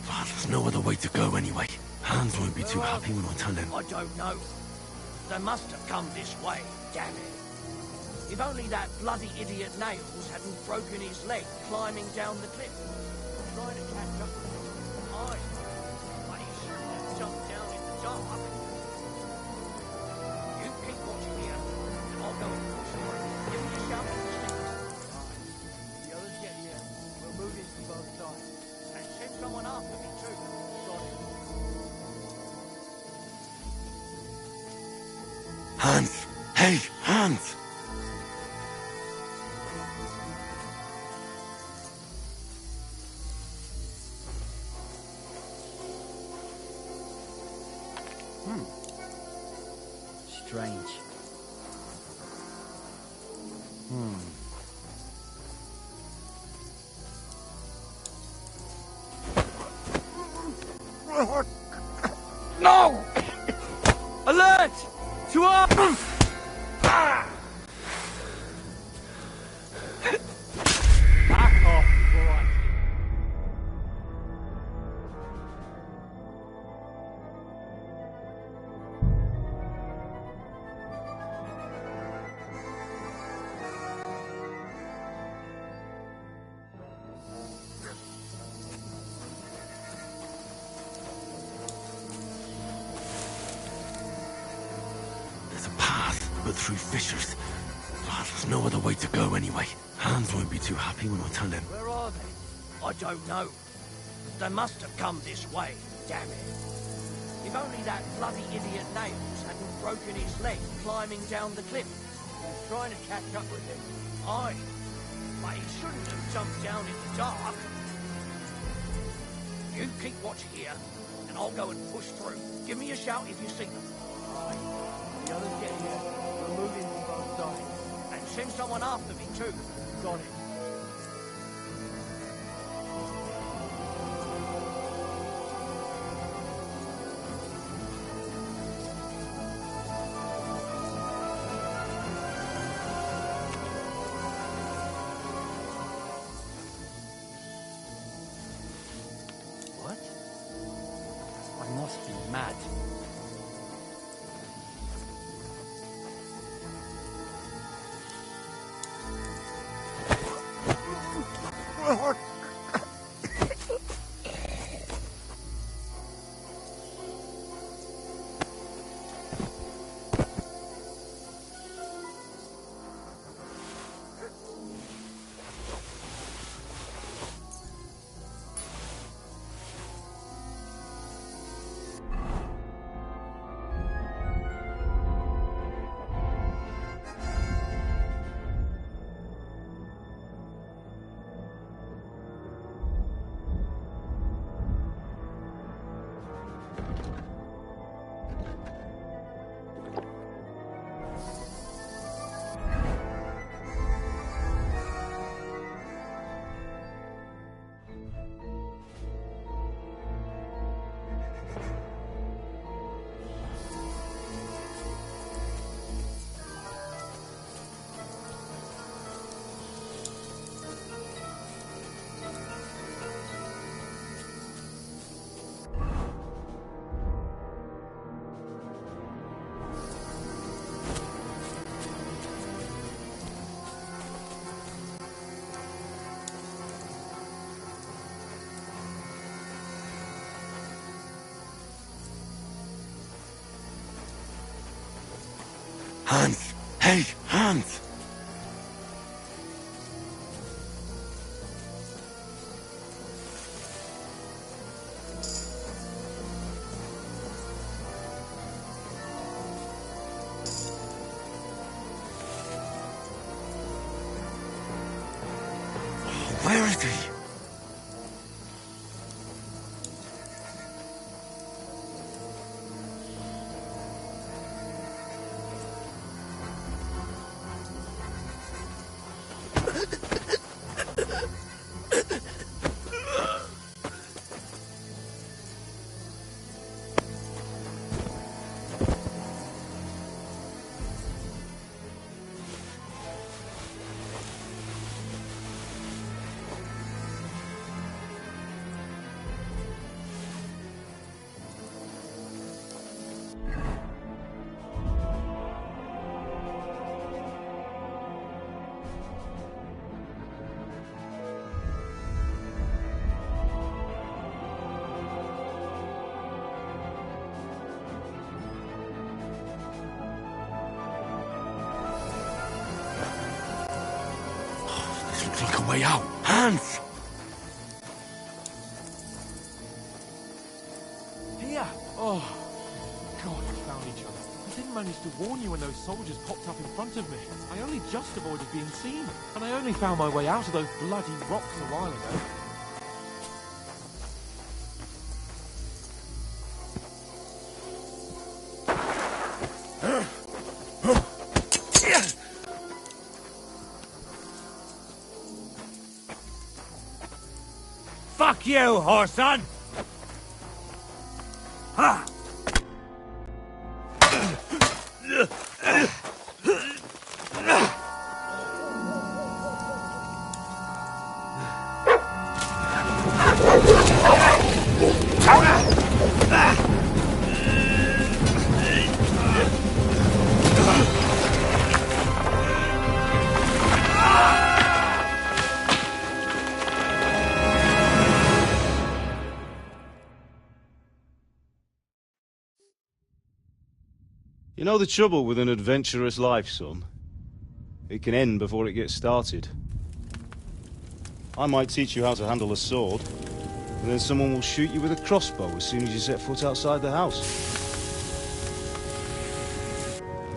Oh, there's no other way to go anyway. Hans won't be too happy when I tell him. I don't know. They must have come this way, damn it. If only that bloody idiot Nails hadn't broken his leg climbing down the cliff. Trying to catch up with him. Aye, but he shouldn't have jumped down in the dark. You keep watching here, and I'll go and push through. Give me a shout if you see them. The others get here, we'll move in from both sides. And send someone after me too. Got it. Hans! Hey, Hans! Strange. No! Alert! To arms! Back off before I... through fissures. Ah, there's no other way to go anyway. Hans won't be too happy when I tell him. Where are they? I don't know. They must have come this way, damn it. If only that bloody idiot Nails hadn't broken his leg climbing down the cliff. He was trying to catch up with him. Aye, but he shouldn't have jumped down in the dark. You keep watch here, and I'll go and push through. Give me a shout if you see them. Aye. The others get here, we're moving from both sides. And send someone after me too. Got it. What? I must be mad. Hans! Hey, Hans! Where is he? Look a way out. Hans! Here! Oh, God, we found each other. I didn't manage to warn you when those soldiers popped up in front of me. I only just avoided being seen. And I only found my way out of those bloody rocks a while ago. Fuck you, whoreson! Ha! You know the trouble with an adventurous life, son? It can end before it gets started. I might teach you how to handle a sword, and then someone will shoot you with a crossbow as soon as you set foot outside the house.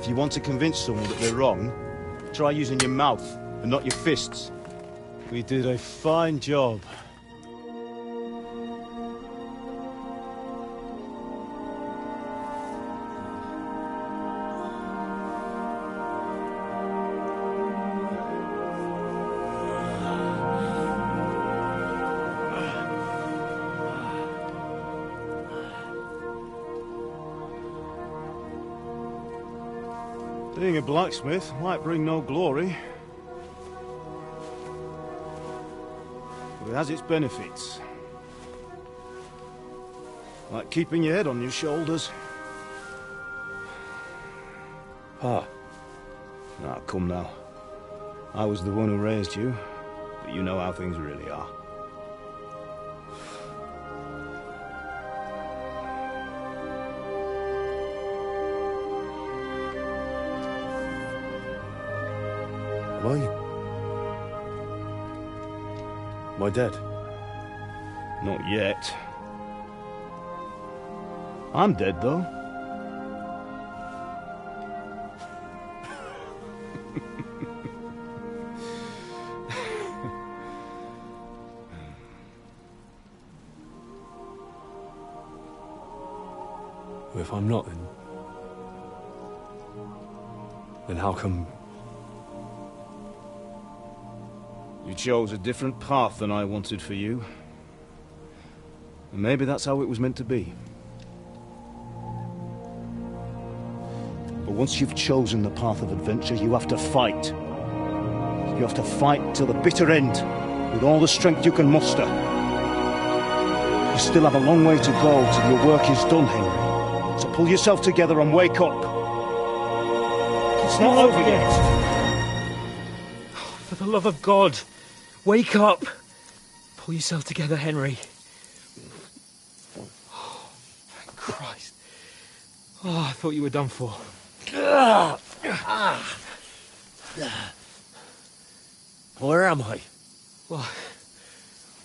If you want to convince someone that they're wrong, try using your mouth and not your fists. We did a fine job. Being a blacksmith might bring no glory, but it has its benefits. Like keeping your head on your shoulders. Pa. Ah, come now. I was the one who raised you, but you know how things really are. Am I dead? Not yet. I'm dead, though. Well, if I'm not, then how come... You chose a different path than I wanted for you. And maybe that's how it was meant to be. But once you've chosen the path of adventure, you have to fight. You have to fight till the bitter end, with all the strength you can muster. You still have a long way to go till your work is done, Henry. So pull yourself together and wake up. It's not over yet. For the love of God, wake up! Pull yourself together, Henry. Oh, thank Christ. Oh, I thought you were done for. Where am I? Well,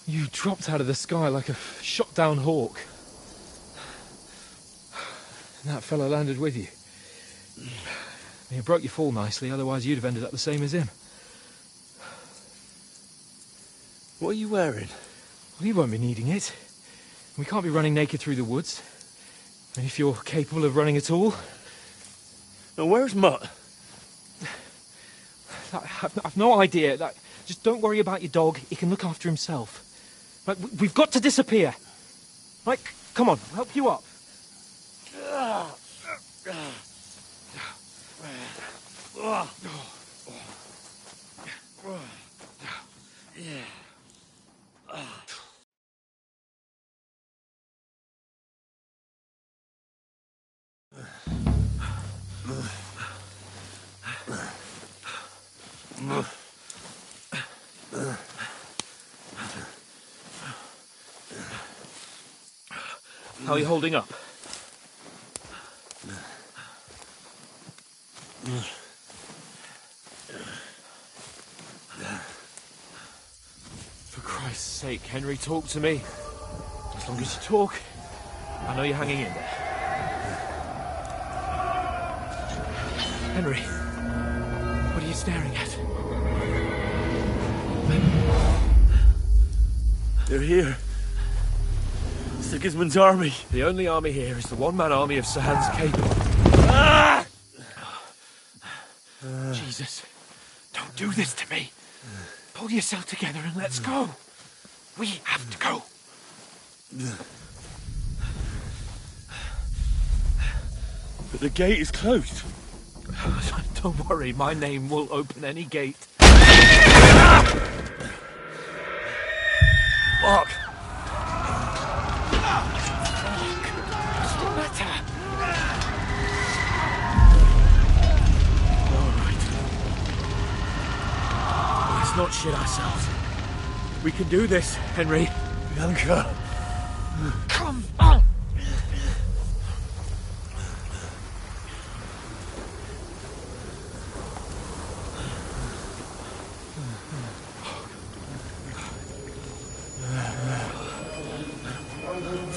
you dropped out of the sky like a shot-down hawk. And that fella landed with you. He broke your fall nicely, otherwise you'd have ended up the same as him. What are you wearing? Well, you won't be needing it. We can't be running naked through the woods. And if you're capable of running at all... Now, where's Mutt? I've no idea. Just don't worry about your dog. He can look after himself. Right, we've got to disappear. Right, come on, I'll help you up. How are you holding up? For Christ's sake, Henry, talk to me. As long as you talk, I know you're hanging in there. Henry, what are you staring at? They're here. Sigismund's army. The only army here is the one-man army of Sir Hans Cable. Ah! Jesus, don't do this to me. Pull yourself together and let's go. We have to go. But the gate is closed. Don't worry, my name will open any gate. Fuck. Let's not shit ourselves. We can do this, Henry. Bianca. Come on!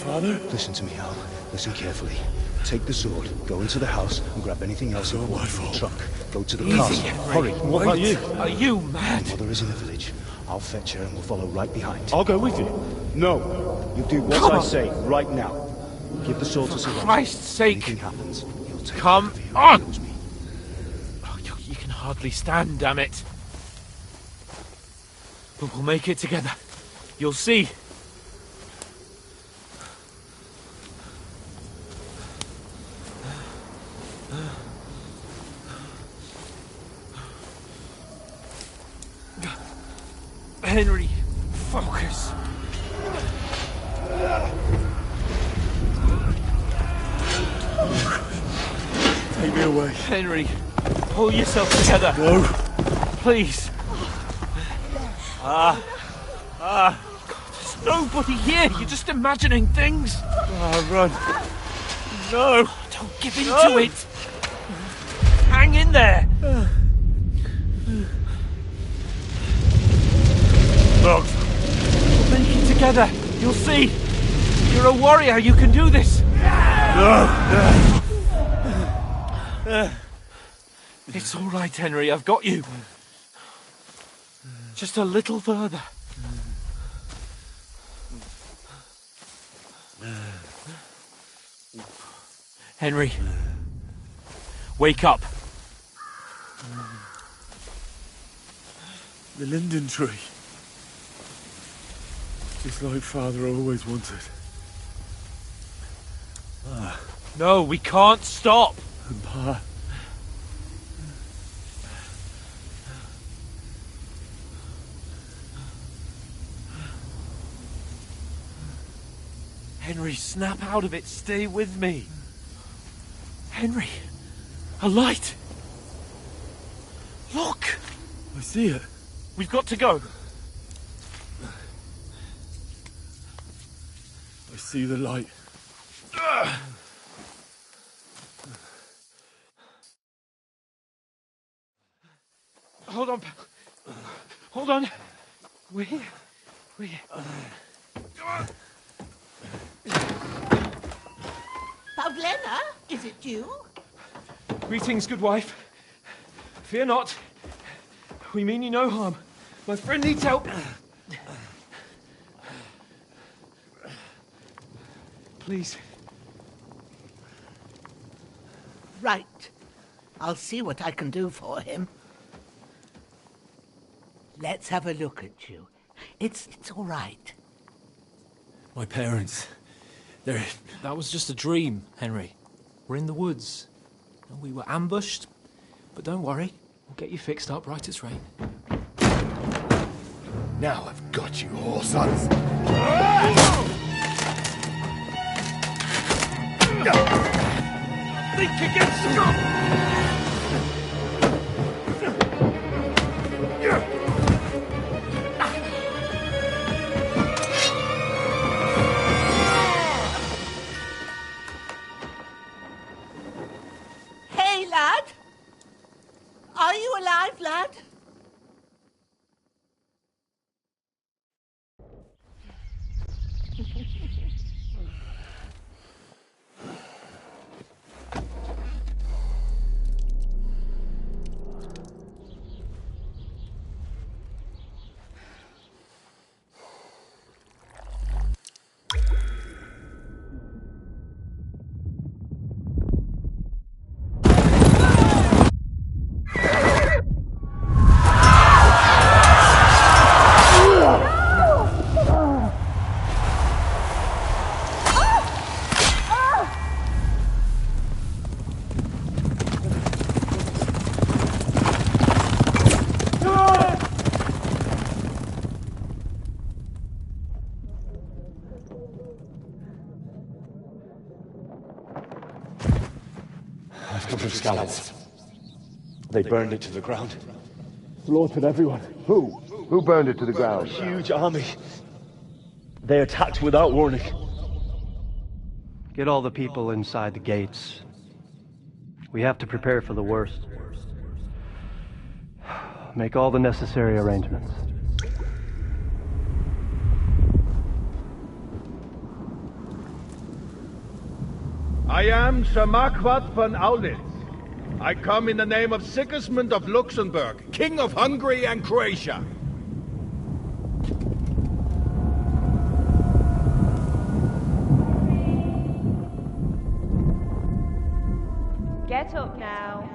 Father? Listen to me, Al. Listen carefully. Take the sword, go into the house, and grab anything else important from the truck. Go to the castle. Hurry. What about you? Are you mad? My mother is in the village. I'll fetch her and we'll follow right behind. I'll go with you. No. You do what I say right now. Give the sword to Sir Christ's sake! Anything happens, he'll take Come care of you. on! He knows me. Oh, you can hardly stand, damn it. But we'll make it together. You'll see. Henry, focus. Take me away. Henry, pull yourself together. No. Please. There's nobody here. You're just imagining things. Run. No. Don't give in to it. Hang in there. Look. We'll make it together. You'll see. You're a warrior. You can do this. No. It's all right, Henry. I've got you. Just a little further. Henry, wake up. The linden tree. Just like Father always wanted. No, we can't stop. And Pa. Henry, snap out of it. Stay with me. Henry, a light. Look. I see it. We've got to go. I see the light. Hold on. Hold on. We're here. We're here. Pavlena, is it you? Greetings, good wife. Fear not. We mean you no harm. My friend needs help. Please. Right. I'll see what I can do for him. Let's have a look at you. It's all right. My parents, they're... That was just a dream, Henry. We're in the woods. We were ambushed, but don't worry. We'll get you fixed up right as rain. Now I've got you, whore sons. Think against Scott! Hey, lad! Are you alive, lad? I've come from Scallops. They burned it to the ground. Slaughtered everyone. Who? Who burned it to the ground? A huge army. They attacked without warning. Get all the people inside the gates. We have to prepare for the worst. Make all the necessary arrangements. I am Sir Marquardt von Aulitz. I come in the name of Sigismund of Luxembourg, King of Hungary and Croatia. Get up now.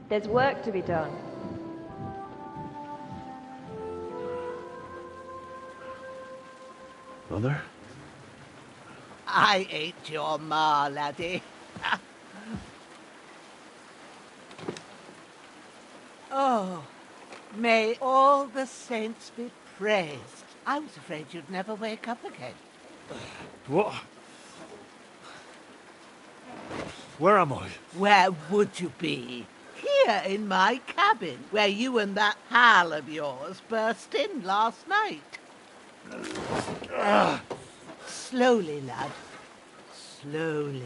There's work to be done. Mother? I ain't your ma, laddie. Oh, may all the saints be praised. I was afraid you'd never wake up again. What? Where am I? Where would you be? Here in my cabin, where you and that pal of yours burst in last night. Slowly, lad. Slowly.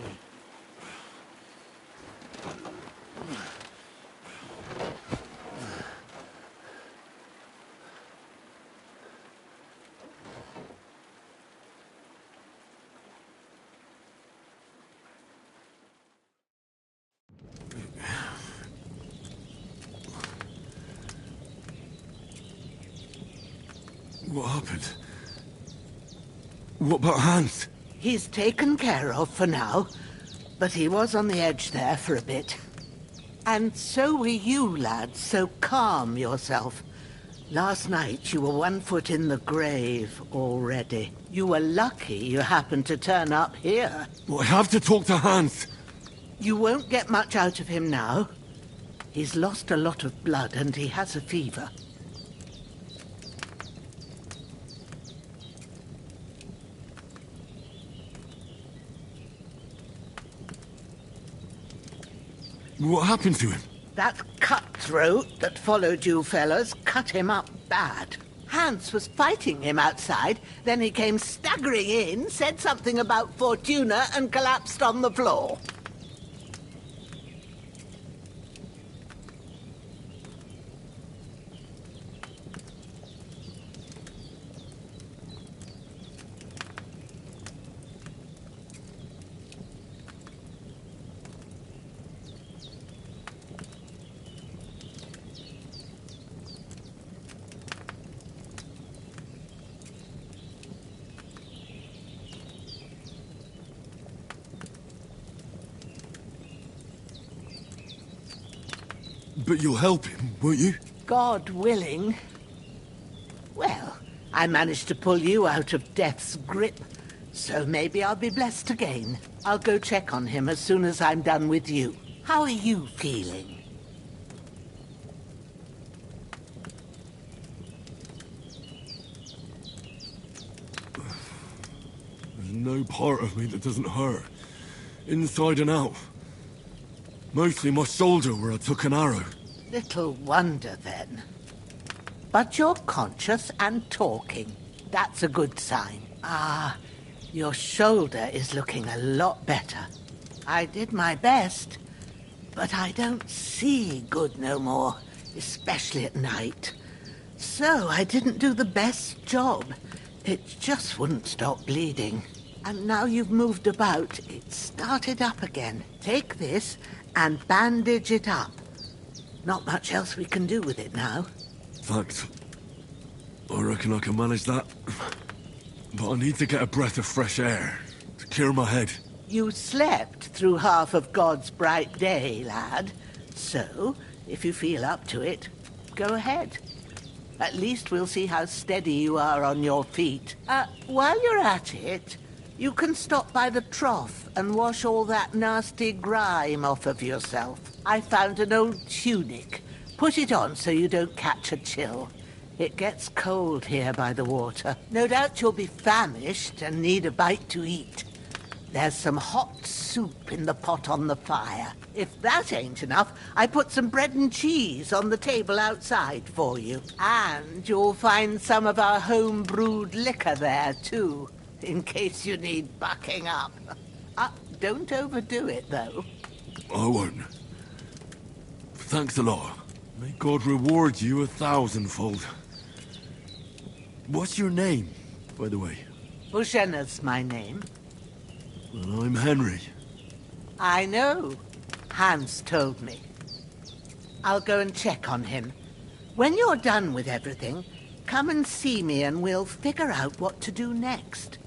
What happened? What about Hans? He's taken care of for now, but he was on the edge there for a bit. And so were you, lad, so calm yourself. Last night you were 1 foot in the grave already. You were lucky you happened to turn up here. Well, I have to talk to Hans. You won't get much out of him now. He's lost a lot of blood and he has a fever. What happened to him? That cutthroat that followed you fellas cut him up bad. Hans was fighting him outside, then he came staggering in, said something about Fortuna, and collapsed on the floor. But you'll help him, won't you? God willing. Well, I managed to pull you out of death's grip, so maybe I'll be blessed again. I'll go check on him as soon as I'm done with you. How are you feeling? There's no part of me that doesn't hurt. Inside and out. Mostly my shoulder where I took an arrow. Little wonder, then. But you're conscious and talking. That's a good sign. Ah, your shoulder is looking a lot better. I did my best, but I don't see good no more, especially at night. So I didn't do the best job. It just wouldn't stop bleeding. And now you've moved about, it started up again. Take this and bandage it up. Not much else we can do with it now. Thanks. I reckon I can manage that. But I need to get a breath of fresh air to clear my head. You slept through half of God's bright day, lad. So, if you feel up to it, go ahead. At least we'll see how steady you are on your feet. While you're at it, you can stop by the trough and wash all that nasty grime off of yourself. I found an old tunic. Put it on so you don't catch a chill. It gets cold here by the water. No doubt you'll be famished and need a bite to eat. There's some hot soup in the pot on the fire. If that ain't enough, I put some bread and cheese on the table outside for you. And you'll find some of our home-brewed liquor there, too, in case you need bucking up. Don't overdo it, though. I won't. Thanks a lot. May God reward you 1,000-fold. What's your name, by the way? Bushenna's my name. And I'm Henry. I know. Hans told me. I'll go and check on him. When you're done with everything, come and see me and we'll figure out what to do next.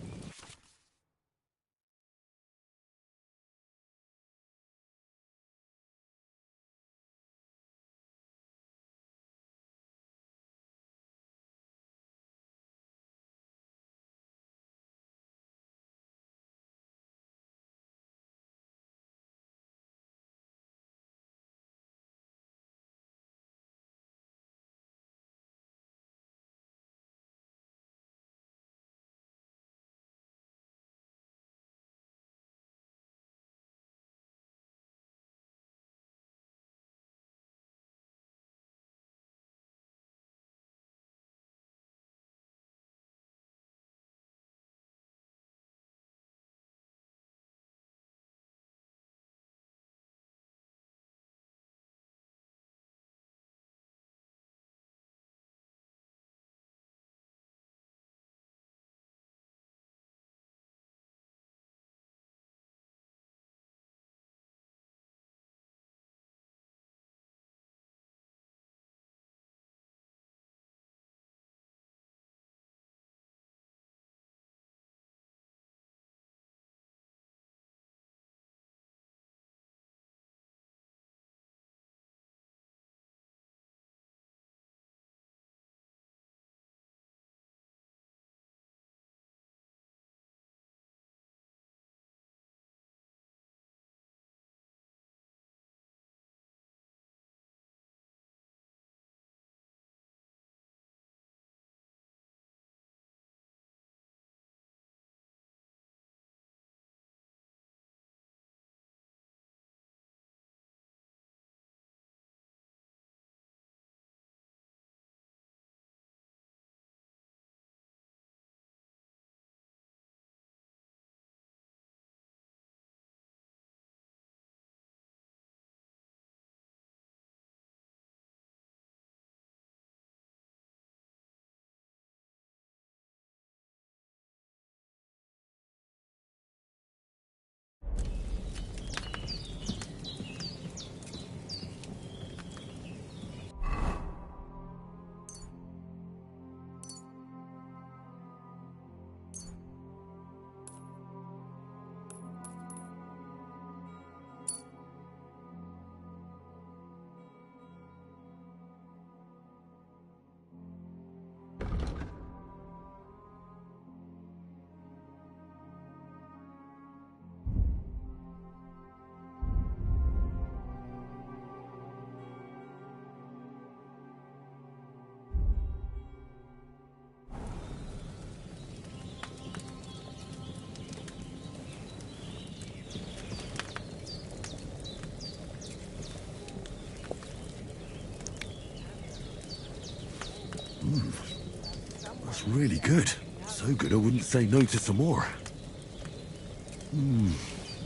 That's really good. So good I wouldn't say no to some more.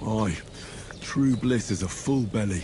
Aye. True bliss is a full belly.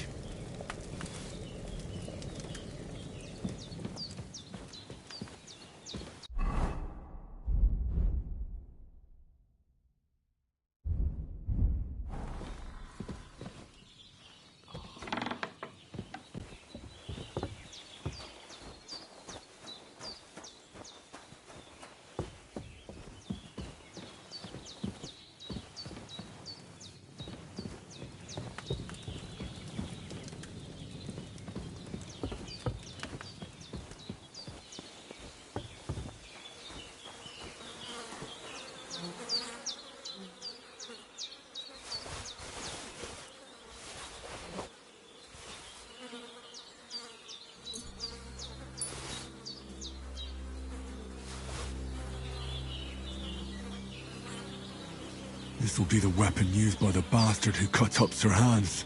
This will be the weapon used by the bastard who cut up Sir Hans.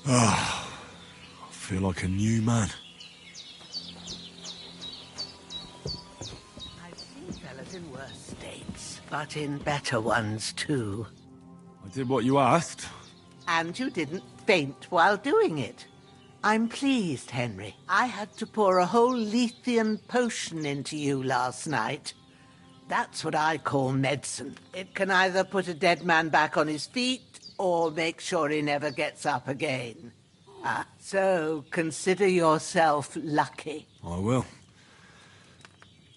Ah, I feel like a new man. I've seen fellas in worse states, but in better ones too. I did what you asked. And you didn't faint while doing it. I'm pleased, Henry. I had to pour a whole Lethean potion into you last night. That's what I call medicine. It can either put a dead man back on his feet or make sure he never gets up again. So consider yourself lucky. I will.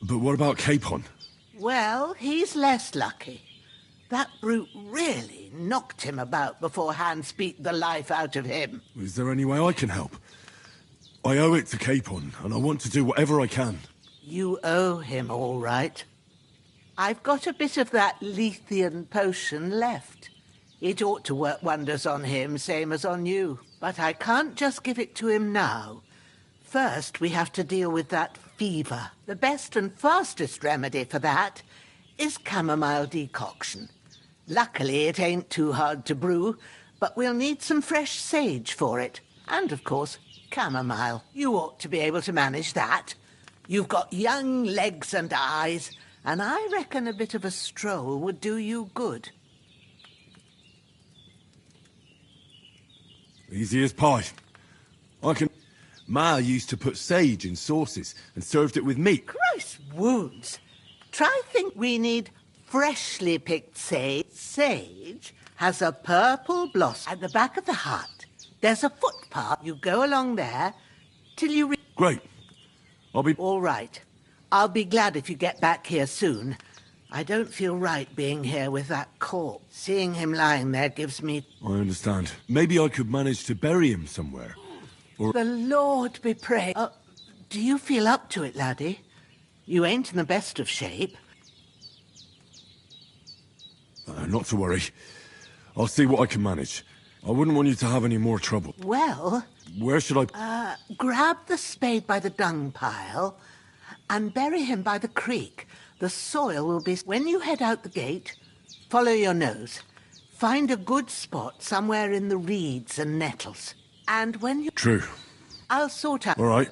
But what about Capon? Well, he's less lucky. That brute really knocked him about before Hans beat the life out of him. Is there any way I can help? I owe it to Capon, and I want to do whatever I can. You owe him, all right. I've got a bit of that Lethean potion left. It ought to work wonders on him, same as on you. But I can't just give it to him now. First, we have to deal with that fever. The best and fastest remedy for that is chamomile decoction. Luckily, it ain't too hard to brew, but we'll need some fresh sage for it. And, of course, chamomile. You ought to be able to manage that. You've got young legs and eyes, and I reckon a bit of a stroll would do you good. Easy as pie. I can... Ma used to put sage in sauces and served it with meat. Christ wounds! Try think we need freshly picked sage. Sage has a purple blossom at the back of the hut. There's a footpath. You go along there till you reach... Great. I'll be... All right. I'll be glad if you get back here soon. I don't feel right being here with that corpse. Seeing him lying there gives me... I understand. Maybe I could manage to bury him somewhere. Or... The Lord be praised. Do you feel up to it, laddie? You ain't in the best of shape. Not to worry. I'll see what I can manage. I wouldn't want you to have any more trouble. Well... Where should I... grab the spade by the dung pile and bury him by the creek. The soil will be... When you head out the gate, follow your nose. Find a good spot somewhere in the reeds and nettles. And when you... True. I'll sort out... All right.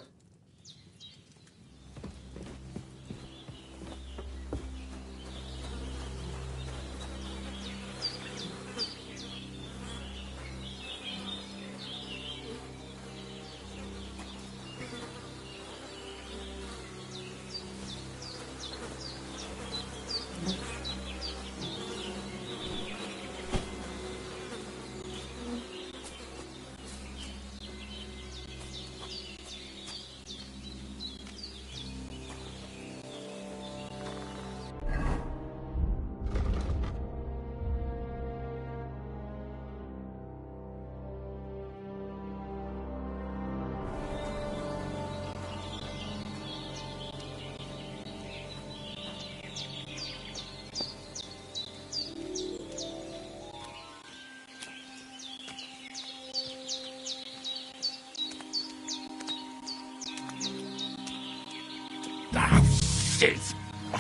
Shit! My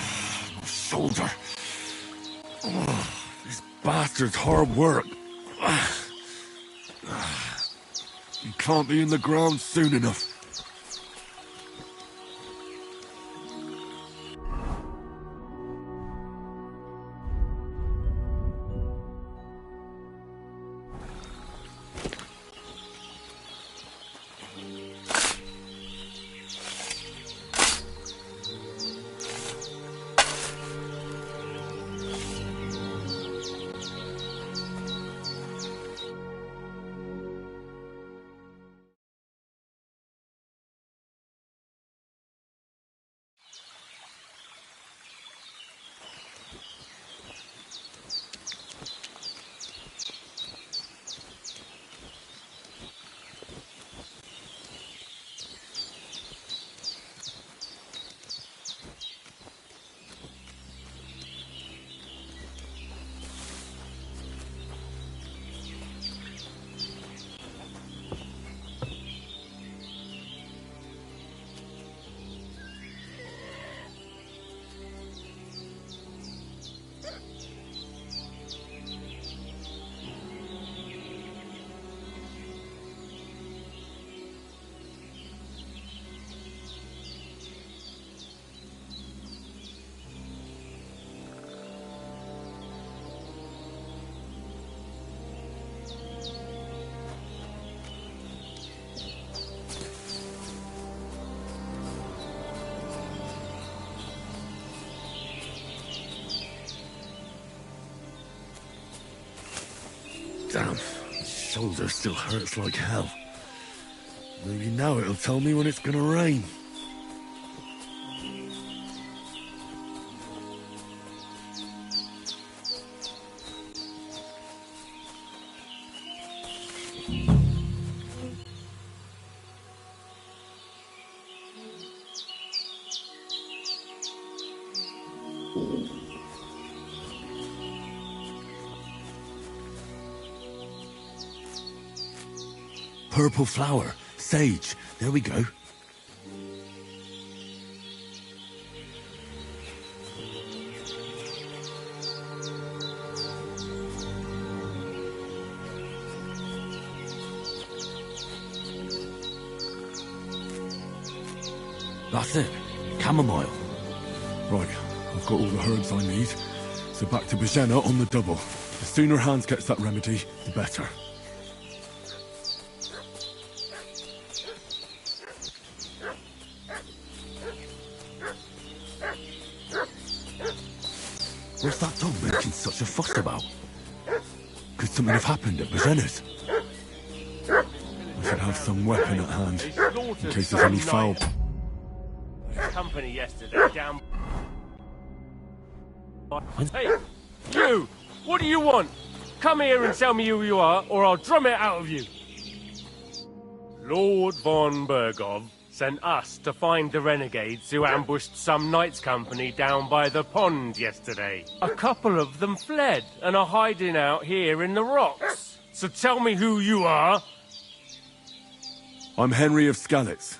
shoulder. This bastard's hard work. He can't be in the ground soon enough. shoulder still hurts like hell. Maybe now it'll tell me when it's gonna rain. Purple flower. Sage. There we go. That's it. Chamomile. Right, I've got all the herbs I need. So back to Bajena on the double. The sooner Hans gets that remedy, the better. What's that dog making such a fuss about? Could something have happened at Bajena's? I should have some weapon at hand, in case there's any foul... Company yesterday down... Hey, you! What do you want? Come here and tell me who you are, or I'll drum it out of you. Lord von Bergov sent us to find the renegades who ambushed some knights' company down by the pond yesterday. A couple of them fled and are hiding out here in the rocks. So tell me who you are. I'm Henry of Skalitz.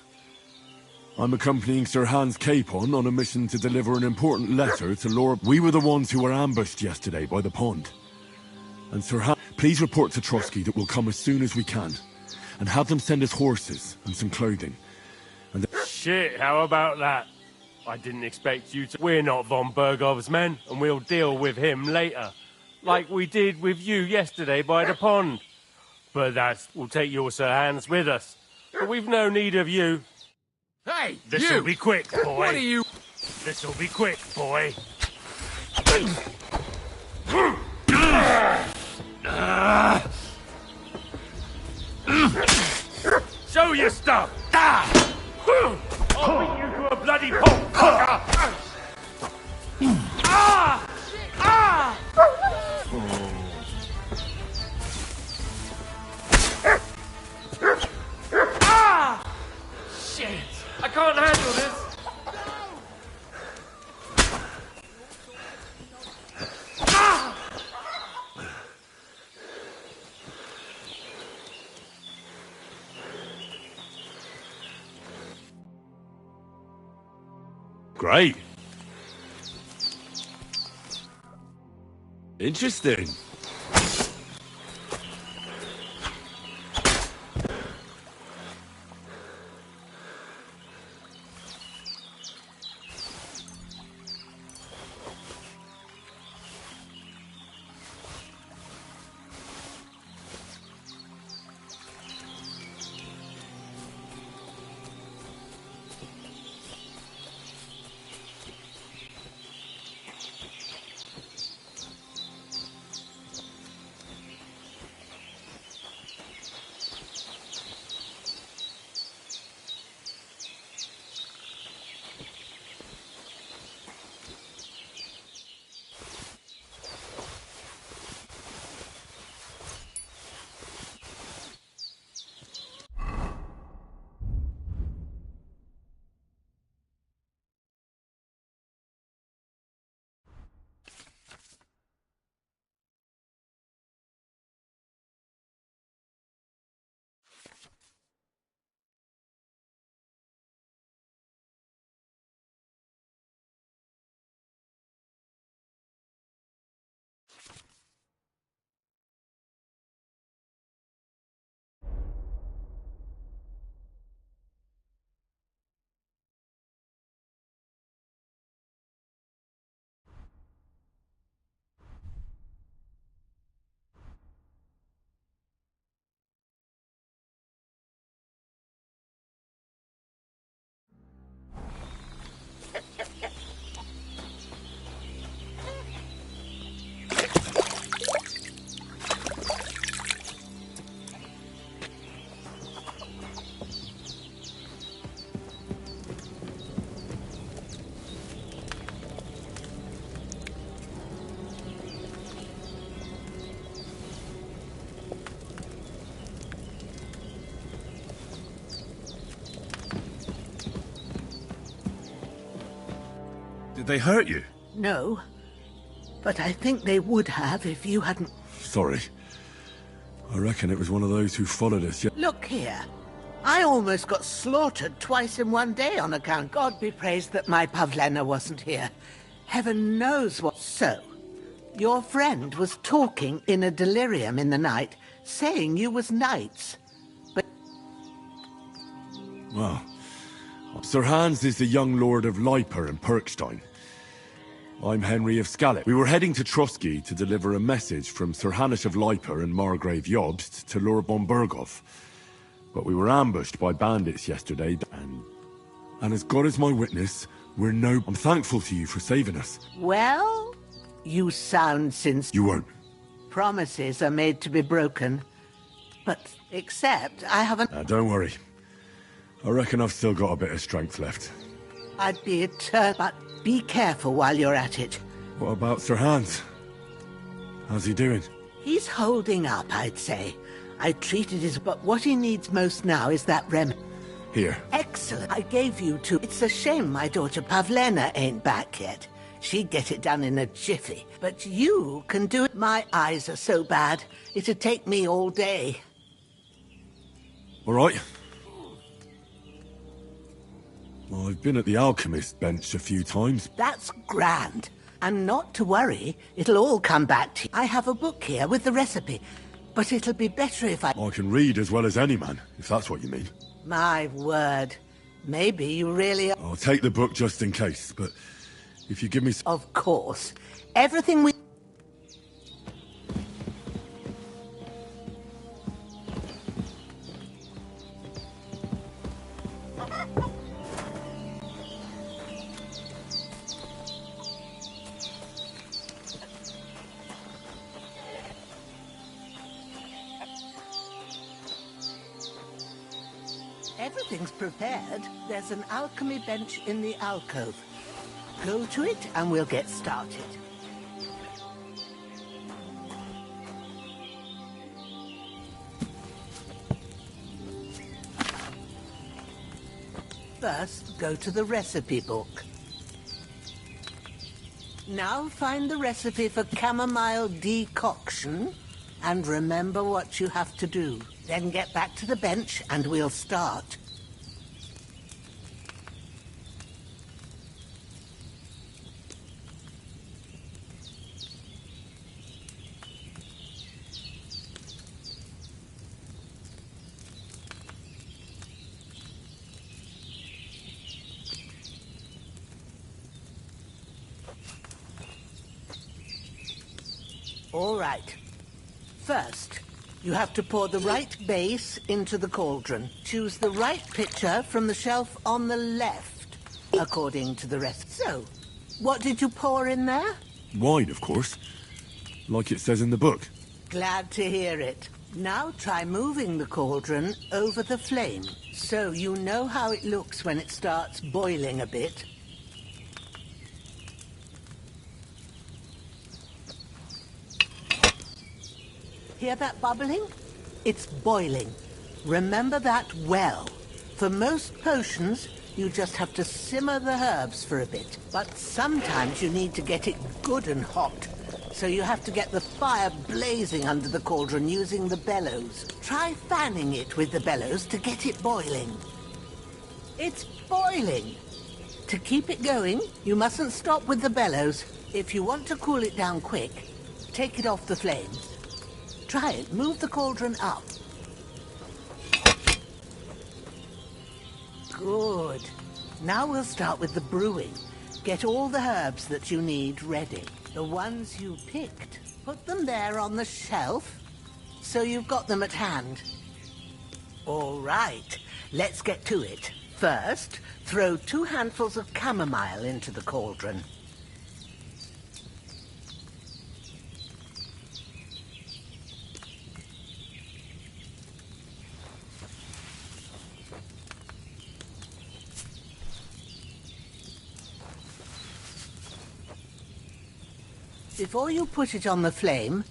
I'm accompanying Sir Hans Capon on a mission to deliver an important letter to Lord... We were the ones who were ambushed yesterday by the pond. And Sir Hans... Please report to Trotsky that we'll come as soon as we can. And have them send us horses and some clothing. And Shit, how about that? I didn't expect you to... We're not von Bergov's men, and we'll deal with him later. Like we did with you yesterday by the pond. But we'll take your Sir Hans with us. But we've no need of you. Hey, This'll be quick, boy. What are you... This'll be quick, boy. Show your stuff! I'll beat you to a bloody pulp! Ah! Ah! Ah! Shit! I can't handle this! Ah! Great. Interesting. they hurt you? No. But I think they would have if you hadn't... Sorry. I reckon it was one of those who followed us. Look here. I almost got slaughtered twice in one day on account. God be praised that my Pavlena wasn't here. Heaven knows what... So, your friend was talking in a delirium in the night, saying you was knights. But... Well, Sir Hans is the young lord of Leiper and Perkstein. I'm Henry of Scallop. We were heading to Trotsky to deliver a message from Sir Hanush of Leiper and Margrave Jobst to Lord von Berghoff. But we were ambushed by bandits yesterday, and as God is my witness, I'm thankful to you for saving us. Well, you sound sincere. You won't. Promises are made to be broken. But, except, I haven't... Don't worry. I reckon I've still got a bit of strength left. I'd be but be careful while you're at it. What about Sir Hans? How's he doing? He's holding up, I'd say. I treated his... But what he needs most now is that Here. Excellent. I gave you two. It's a shame my daughter Pavlena ain't back yet. She'd get it done in a jiffy. But you can do it. My eyes are so bad, it'd take me all day. All right. Well, I've been at the alchemist bench a few times. That's grand. And not to worry, it'll all come back to you. I have a book here with the recipe, but it'll be better if I can read as well as any man, if that's what you mean. My word. Maybe you really... I'll take the book just in case, but if you give me... Of course. Everything we... Everything's prepared. There's an alchemy bench in the alcove. Go to it and we'll get started. First, go to the recipe book. Now find the recipe for chamomile decoction and remember what you have to do. Then get back to the bench and we'll start. All right. First, you have to pour the right base into the cauldron. Choose the right pitcher from the shelf on the left, according to the rest. So, what did you pour in there? Wine, of course. Like it says in the book. Glad to hear it. Now try moving the cauldron over the flame, so you know how it looks when it starts boiling a bit. Hear that bubbling? It's boiling. Remember that well. For most potions, you just have to simmer the herbs for a bit. But sometimes you need to get it good and hot. So you have to get the fire blazing under the cauldron using the bellows. Try fanning it with the bellows to get it boiling. It's boiling. To keep it going, you mustn't stop with the bellows. If you want to cool it down quick, take it off the flames. Try it. Move the cauldron up. Good. Now we'll start with the brewing. Get all the herbs that you need ready. The ones you picked. Put them there on the shelf, so you've got them at hand. All right. Let's get to it. First, throw 2 handfuls of chamomile into the cauldron. Before you put it on the flame,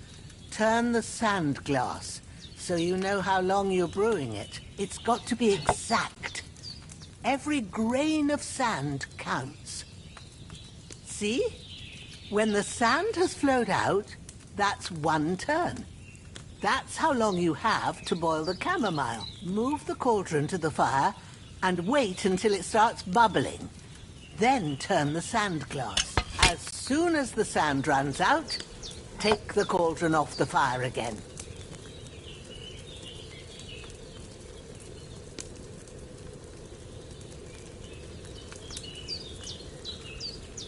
turn the sand glass, so you know how long you're brewing it. It's got to be exact. Every grain of sand counts. See? When the sand has flowed out, that's 1 turn. That's how long you have to boil the chamomile. Move the cauldron to the fire and wait until it starts bubbling. Then turn the sand glass. As soon as the sand runs out, take the cauldron off the fire again.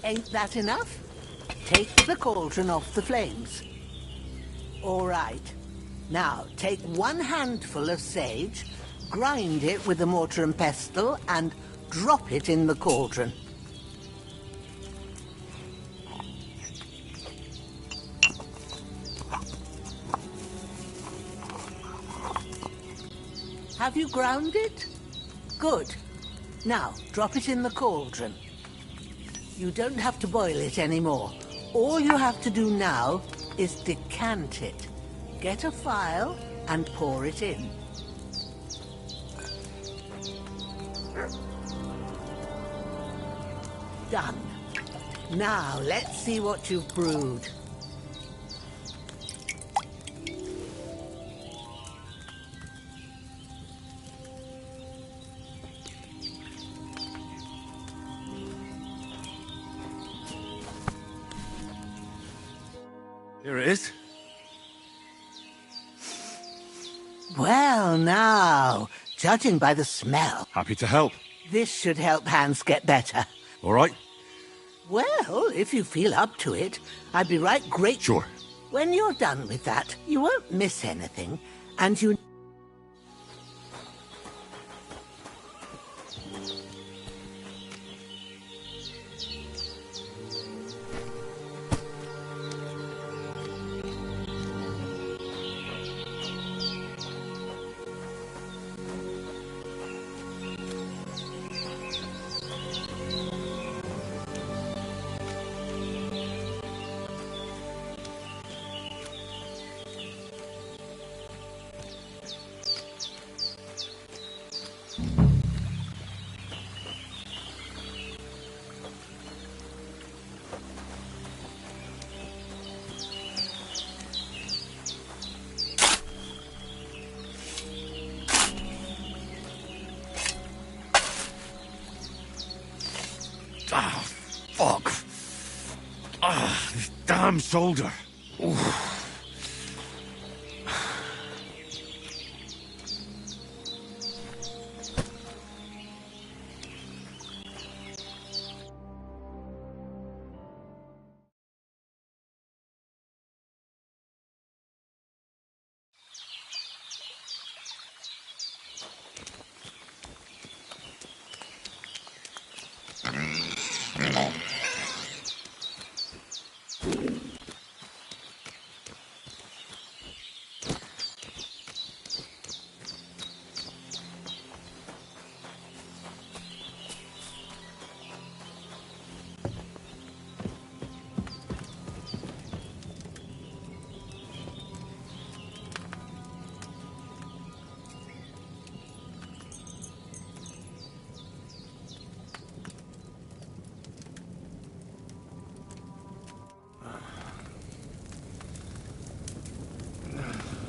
Ain't that enough? Take the cauldron off the flames. All right. Now, take 1 handful of sage, grind it with a mortar and pestle, and drop it in the cauldron. Have you ground it? Good. Now, drop it in the cauldron. You don't have to boil it anymore. All you have to do now is decant it. Get a phial and pour it in. Done. Now, let's see what you've brewed. Here it is. Well, now, judging by the smell, Happy to help. this should help Hans get better. All right? Well, if you feel up to it, I'd be right grateful. Sure. When you're done with that, you won't miss anything, and you... Ah, fuck. Ah, this damn shoulder. Oof.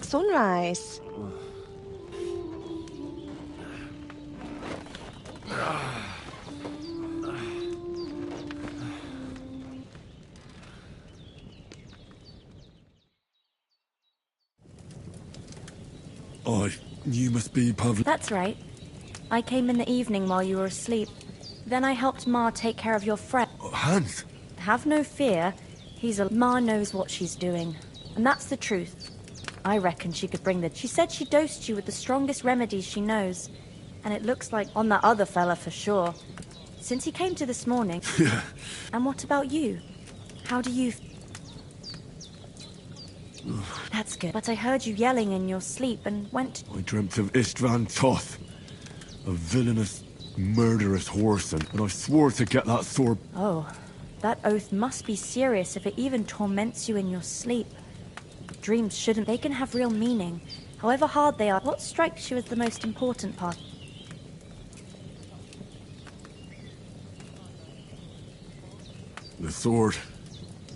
Sunrise. Oh, you must be Pavl... That's right. I came in the evening while you were asleep. Then I helped Ma take care of your friend. Hans? Have no fear. Ma knows what she's doing. And that's the truth. I reckon she could bring the... She said she dosed you with the strongest remedies she knows. And it looks like on that other fella for sure. Since he came to this morning... Yeah. And what about you? How do you... That's good. But I heard you yelling in your sleep and went... I dreamt of Istvan Toth, a villainous, murderous horse, and I swore to get that sword... Oh, that oath must be serious if it even torments you in your sleep. Dreams shouldn't... They can have real meaning, however hard they are. What strikes you as the most important part? The The sword.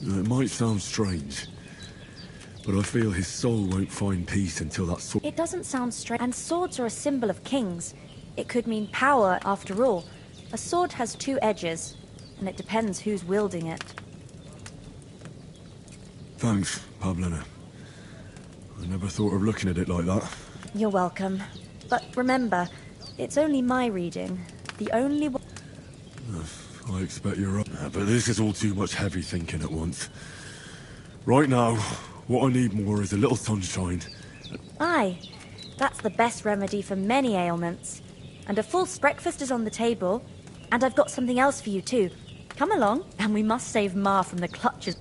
It might sound strange, but I feel his soul won't find peace until that sword... It doesn't sound strange. And swords are a symbol of kings. It could mean power, after all. A sword has two edges, and it depends who's wielding it. Thanks, Pablina. I never thought of looking at it like that. You're welcome. But remember, it's only my reading. The only one... I expect you're right. But this is all too much heavy thinking at once. Right now, what I need more is a little sunshine. Aye, that's the best remedy for many ailments. And a full breakfast is on the table. And I've got something else for you too. Come along, and we must save Ma from the clutches.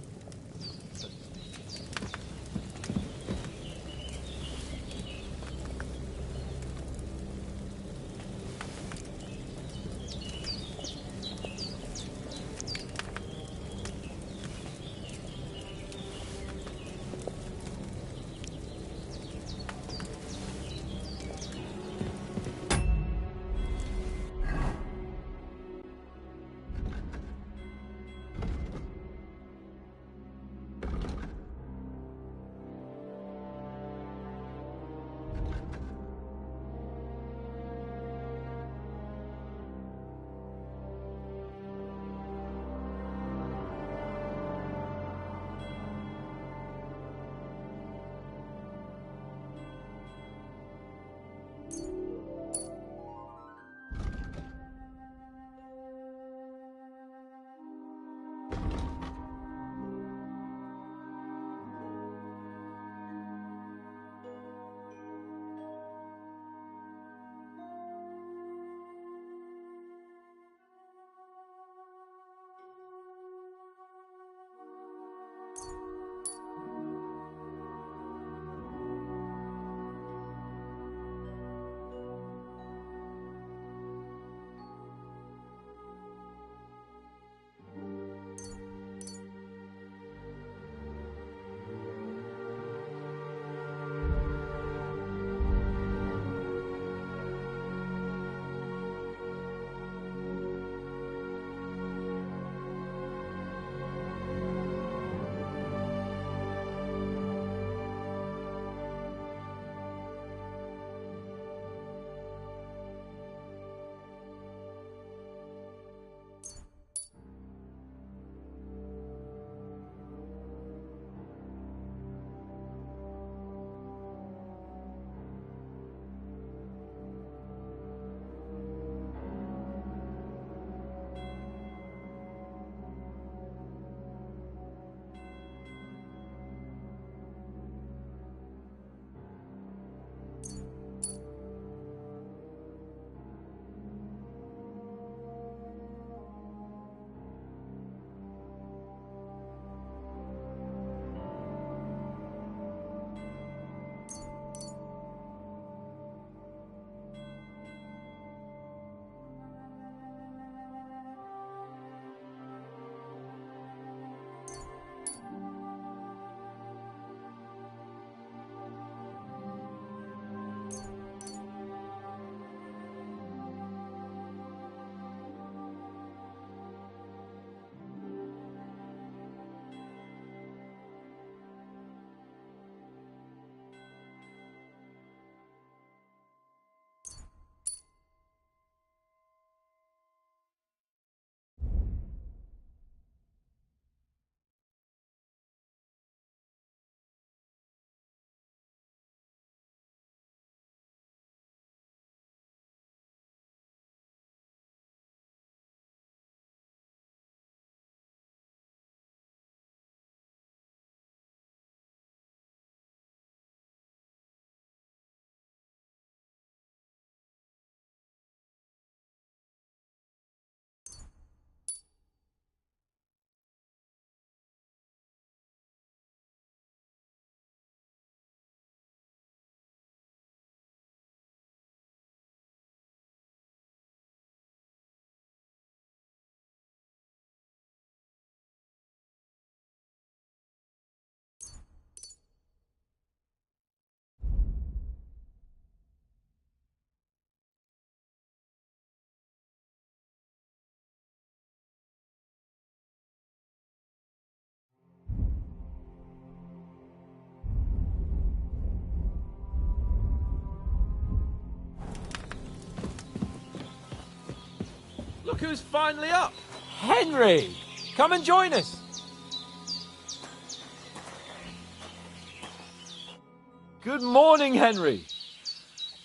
Look who's finally up. Henry! Come and join us. Good morning, Henry.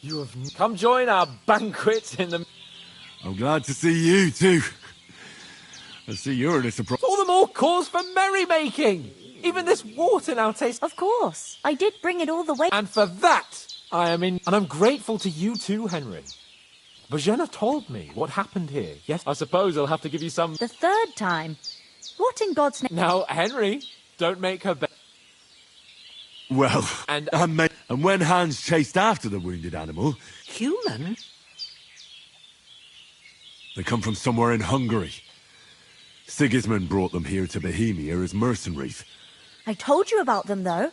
You have come join our banquet in the... I'm glad to see you, too. I see you're in a surprise. All the more cause for merrymaking. Even this water now tastes... Of course. I did bring it all the way. And for that, I am in... And I'm grateful to you too, Henry. Bojena told me what happened here. Yes, I suppose I'll have to give you some... The third time? What in God's name? Now, Henry, don't make her... Well, and when Hans chased after the wounded animal... Human? They come from somewhere in Hungary. Sigismund brought them here to Bohemia as mercenaries. I told you about them, though.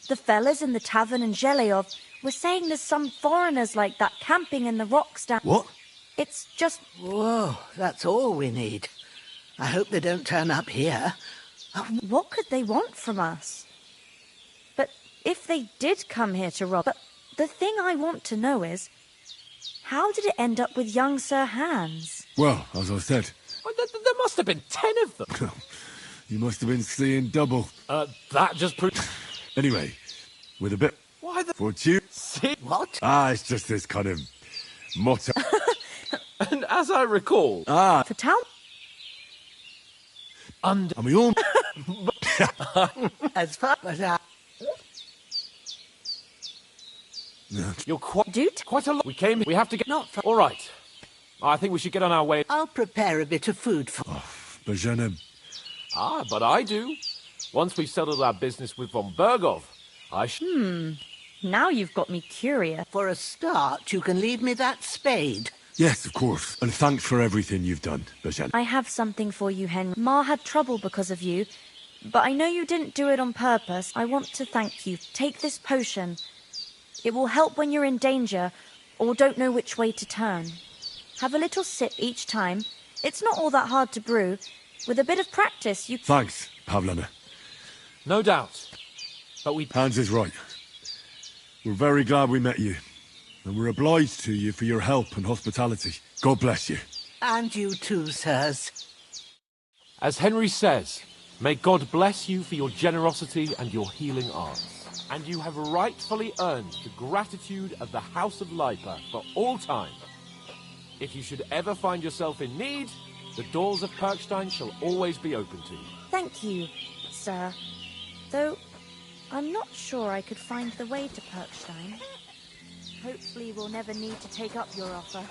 The fellas in the tavern in Zheleov were saying there's some foreigners like that camping in the rocks down... What? It's just... Whoa, that's all we need. I hope they don't turn up here. What could they want from us? But if they did come here to rob... But the thing I want to know is... How did it end up with young Sir Hans? Well, as I said... There must have been 10 of them. You must have been seeing double. That just proves... Anyway, with a bit... Why the... Fortune? See? What? It's just this kind of motto. And as I recall... For town? And we all... As far as You're quite a lot. We came... We have to get... Not for... All right. I think we should get on our way. I'll prepare a bit of food for... Bojena... But I do. Once we've settled our business with von Bergov, I Now you've got me curious. For a start, you can leave me that spade. Yes, of course. And thanks for everything you've done, Bojena. I have something for you, Henry. Ma had trouble because of you, but I know you didn't do it on purpose. I want to thank you. Take this potion. It will help when you're in danger or don't know which way to turn. Have a little sip each time. It's not all that hard to brew. With a bit of practice, you... Thanks, Pavlana. No doubt. But Hans is right. We're very glad we met you. And we're obliged to you for your help and hospitality. God bless you. And you too, sirs. As Henry says, may God bless you for your generosity and your healing arts. And you have rightfully earned the gratitude of the House of Lipa for all time. If you should ever find yourself in need, the doors of Perkstein shall always be open to you. Thank you, sir. Though, I'm not sure I could find the way to Perkstein. Hopefully we'll never need to take up your offer.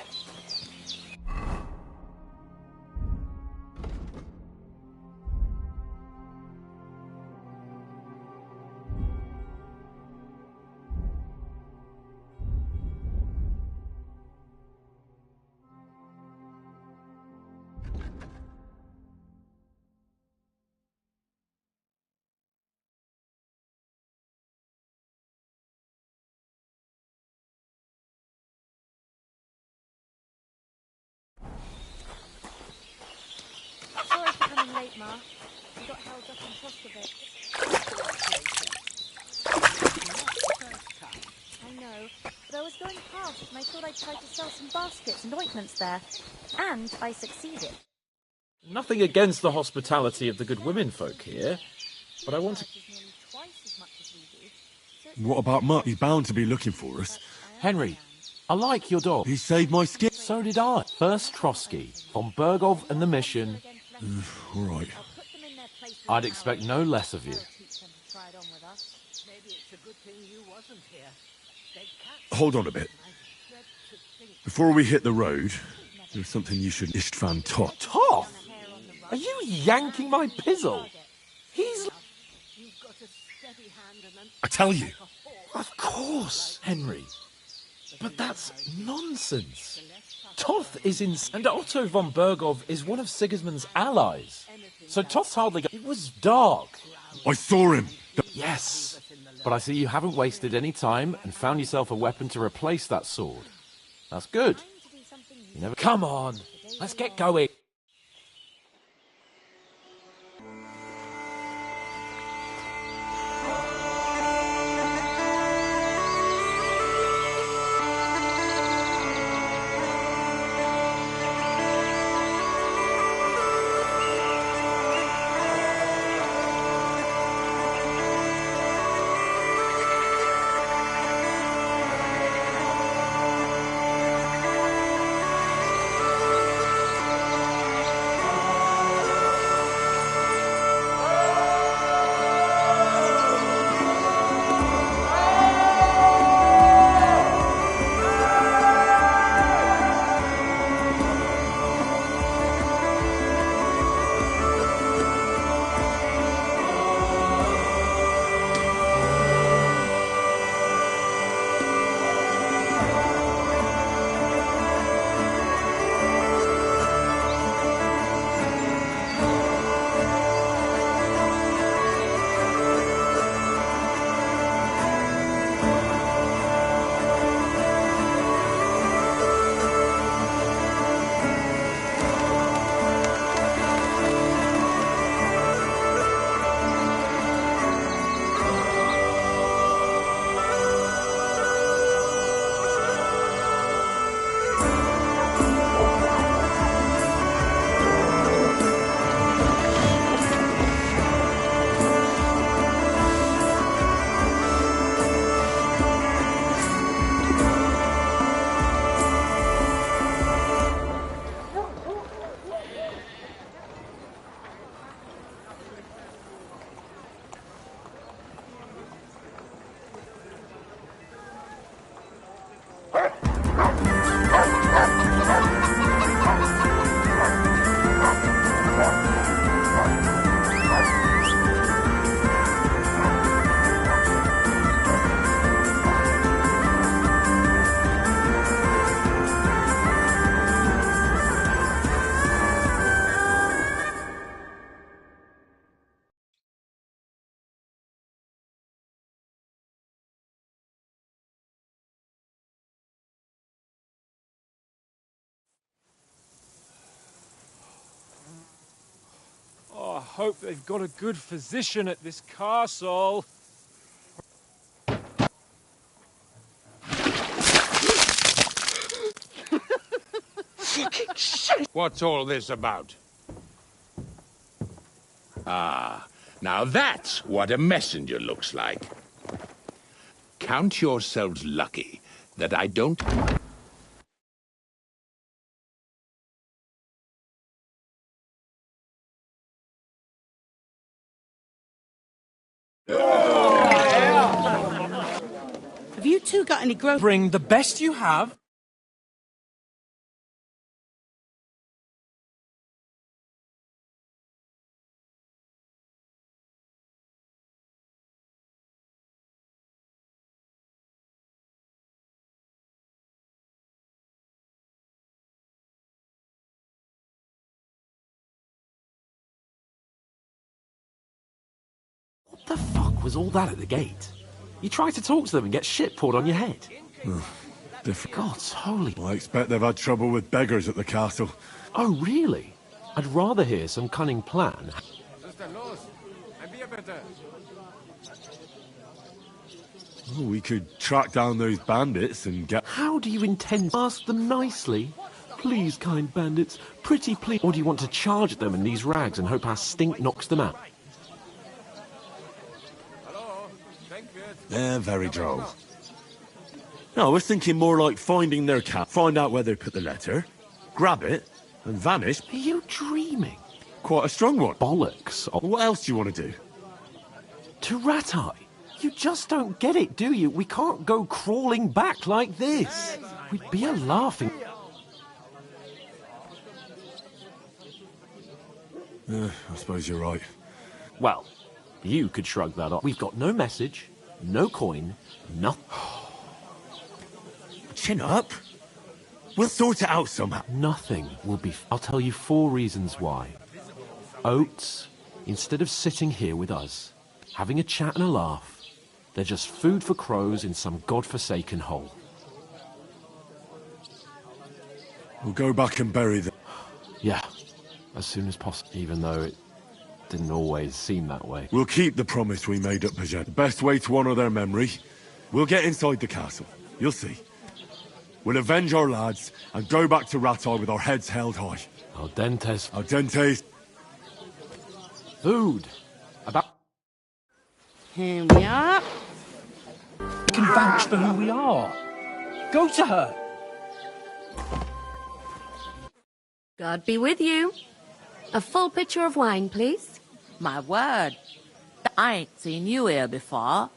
Sorry for coming late, Ma. We got held up in Troskovitz. I know, but I was going past and I thought I'd try to sell some baskets and ointments there. And I succeeded. Nothing against the hospitality of the good women folk here, but I want to... What about Mutt? He's bound to be looking for us. Henry, I like your dog. He saved my skin. So did I. First Trotsky, von Bergov and the mission. All right. I'd expect no less of you. Hold on a bit. Before we hit the road, there's something you should... Istvan Toth. Toth? Are you yanking my pizzle? He's... I tell you. Of course, Henry. But that's nonsense. Toth is in... And Otto von Bergov is one of Sigismund's allies. So Toth's hardly... It was dark. I saw him. Yes. But I see you haven't wasted any time and found yourself a weapon to replace that sword. That's good. You never... Come on. Let's get going. hope they've got a good physician at this castle. What's all this about? Ah, now that's what a messenger looks like. Count yourselves lucky that I don't... Have you two got any growth? Bring the best you have. What the fuck was all that at the gate? You try to talk to them and get shit poured on your head. Different. God's holy. I expect they've had trouble with beggars at the castle. Oh, really? I'd rather hear some cunning plan. Oh, we could track down those bandits and get... How do you intend to ask them nicely? Please, kind bandits, pretty please. Or do you want to charge at them in these rags and hope our stink knocks them out? They're very droll. No, I was thinking more like finding their cat, find out where they put the letter, grab it, and vanish. Are you dreaming? Quite a strong one. Bollocks. What else do you want to do? To Ratai? You just don't get it, do you? We can't go crawling back like this. We'd be a laughing... I suppose you're right. Well, you could shrug that off. We've got no message, no coin, nothing. Chin up. We'll sort it out somehow. Nothing will be... I'll tell you 4 reasons why. Oats, instead of sitting here with us, having a chat and a laugh, they're just food for crows in some godforsaken hole. We'll go back and bury them. Yeah, as soon as possible, even though it didn't always seem that way. We'll keep the promise we made at Paget. The best way to honour their memory, we'll get inside the castle. You'll see. We'll avenge our lads and go back to Ratai with our heads held high. Al dentes. Al dentes. Food. About... Here we are. We can vouch for who we are. Go to her. God be with you. A full pitcher of wine, please. My word. I ain't seen you here before.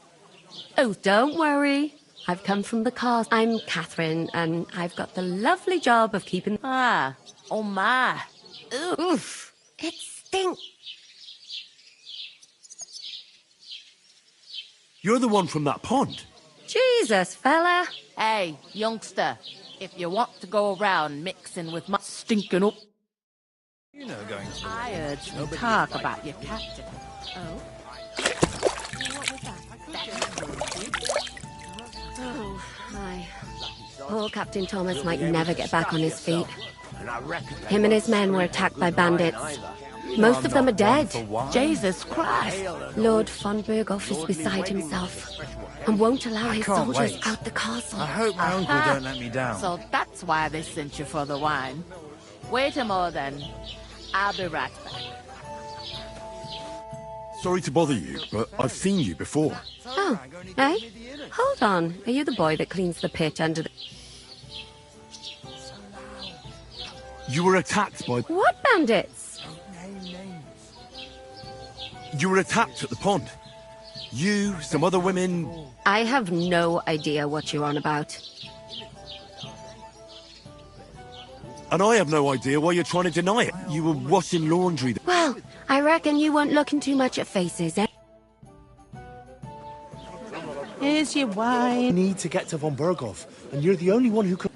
Oh, don't worry. I've come from the castle. I'm Catherine, and I've got the lovely job of keeping... Ah, oh my. Oof. It stinks. You're the one from that pond. Jesus, fella. Hey, youngster. If you want to go around mixing with my stinking up... You know going to... I heard you talk about your captain. Oh? What was that? Oh, hi. Poor Captain Thomas might never get back on his feet. Him and his men were attacked by bandits. Most of them are dead. Jesus Christ. Lord von Berghoff is beside himself and won't allow his soldiers out the castle. I hope my uncle don't let me down. So that's why they sent you for the wine. Wait a more then. I'll be right back. Sorry to bother you, but I've seen you before. Oh, eh? Hold on. Are you the boy that cleans the pit under the... You were attacked by... What bandits? You were attacked at the pond. You, some other women... I have no idea what you're on about. And I have no idea why you're trying to deny it. You were washing laundry. Well, I reckon you weren't looking too much at faces, eh? Here's your wine. You need to get to von Berghoff, and you're the only one who can...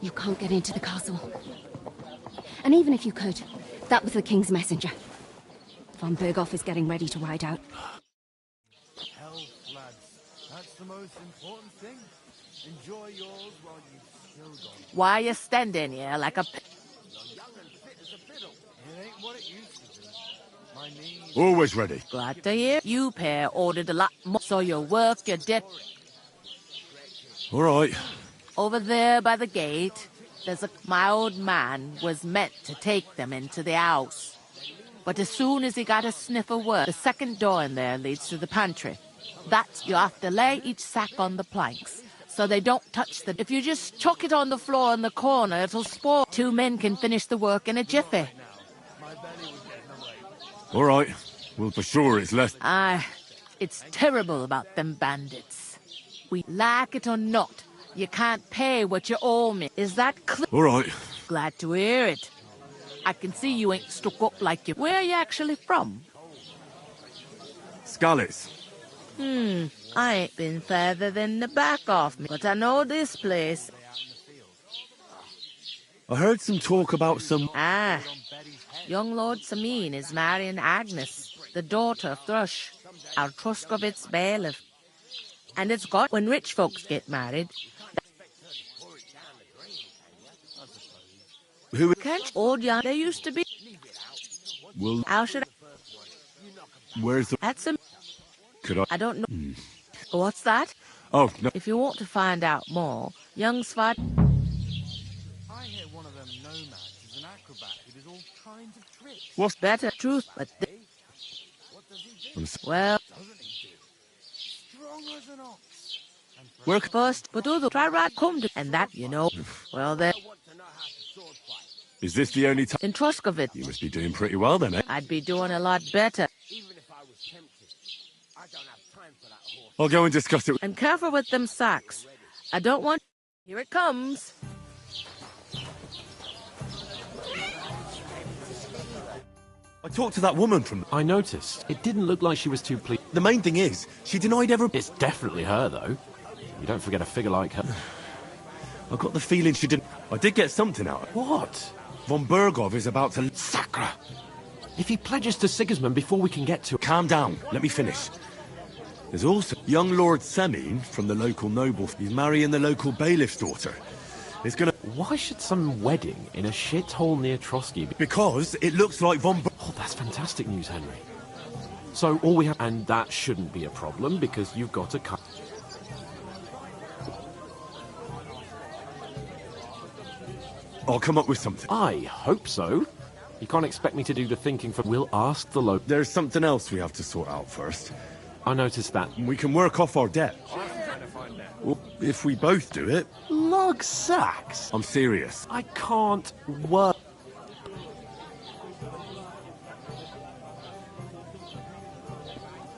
You can't get into the castle. And even if you could, that was the King's messenger. Von Berghoff is getting ready to ride out. Health, lads. That's the most important thing. Enjoy yours while you've still got it. Why you standing here like a... Always ready. Glad to hear. You pair ordered a lot more, so you work your debt. All right. Over there by the gate, my old man was meant to take them into the house. But as soon as he got a sniff of work, the second door in there leads to the pantry. That's, you have to lay each sack on the planks, so they don't touch them. If you just chuck it on the floor in the corner, it'll spoil. 2 men can finish the work in a jiffy. All right. Well, for sure it's less... It's terrible about them bandits. We like it or not, you can't pay what you owe me. Is that clear? All right. Glad to hear it. I can see you ain't stuck up like you. Where are you actually from? Skalitz. I ain't been further than the back of me, but I know this place. I heard some talk about some... Young Lord Samine is marrying Agnes, the daughter of Thrush, our Truskovitz bailiff. And it's got when rich folks get married. Who... Can't old young they used to be. Well... How should I... Where's the... That's a... Could I... I don't know. What's that? Oh, no. If you want to find out more, young Svad... I hear one of them nomads is an acrobat who does all kinds of tricks. What's better? Truth, but... Well... Strong as an ox. Work first, but other try right come to... And that, you know... Well, then... Is this the only time... In Truskovitz. You must be doing pretty well then, eh? I'd be doing a lot better. I'll go and discuss it. And careful with them sacks. I don't want... Here it comes. I talked to that woman from... I noticed. It didn't look like she was too pleased. The main thing is, she denied ever... It's definitely her, though. You don't forget a figure like her. I got the feeling she didn't... I did get something out of it. What? Von Bergov is about to... Sacre! If he pledges to Sigismund before we can get to... Calm down. Let me finish. There's also young Lord Semine from the local noble. He's marrying the local bailiff's daughter. It's gonna... Why should some wedding in a shithole near Trotsky be... Because it looks like Von... Oh, that's fantastic news, Henry. So all we have... And that shouldn't be a problem, because you've got a cut... I'll come up with something. I hope so. You can't expect me to do the thinking for... We'll ask the local... There's something else we have to sort out first. I noticed that. We can work off our debt. Well, if we both do it... Lug sacks? I'm serious. I can't work...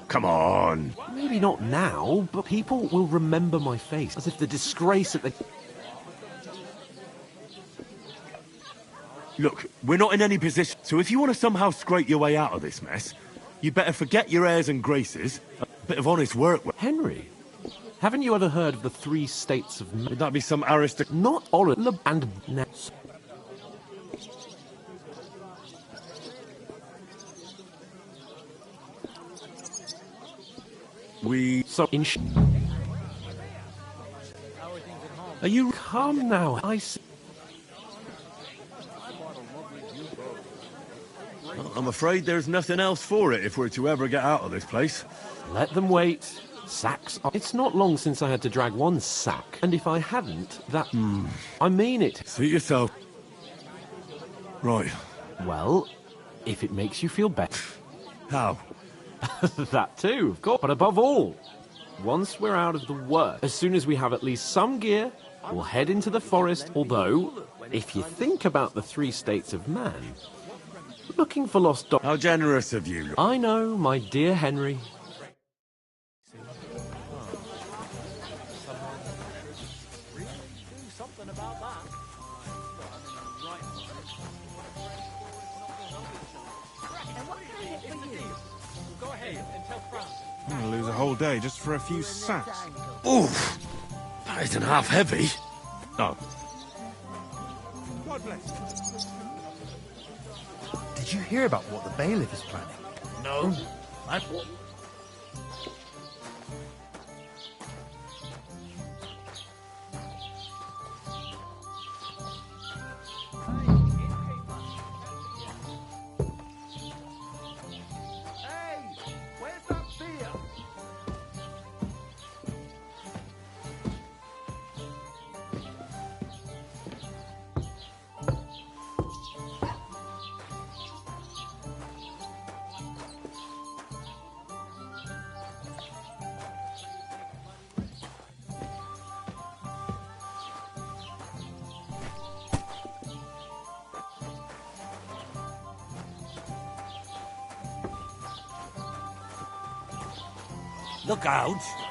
Come on. Maybe not now, but people will remember my face, as if the disgrace that they... Look, we're not in any position, so if you want to somehow scrape your way out of this mess, you better forget your airs and graces. A bit of honest work. Henry, haven't you ever heard of the 3 states of... Would that be some aristocrat... Not Orla and... So in... Are you... Come now, I see... I'm afraid there's nothing else for it if we're to ever get out of this place. Let them wait. Sacks... It's not long since I had to drag one sack, and if I hadn't, that... I mean it. Suit yourself. Right. Well, if it makes you feel better... How? That too, of course. But above all, once we're out of the work, as soon as we have at least some gear, we'll head into the forest, although, if you think about the 3 states of man... Looking for lost dogs. How generous of you. I know, my dear Henry. I'm gonna lose a whole day just for a few sacks. Oof! That isn't half heavy. Oh. God bless. Did you hear about what the bailiff is planning? No. Look out!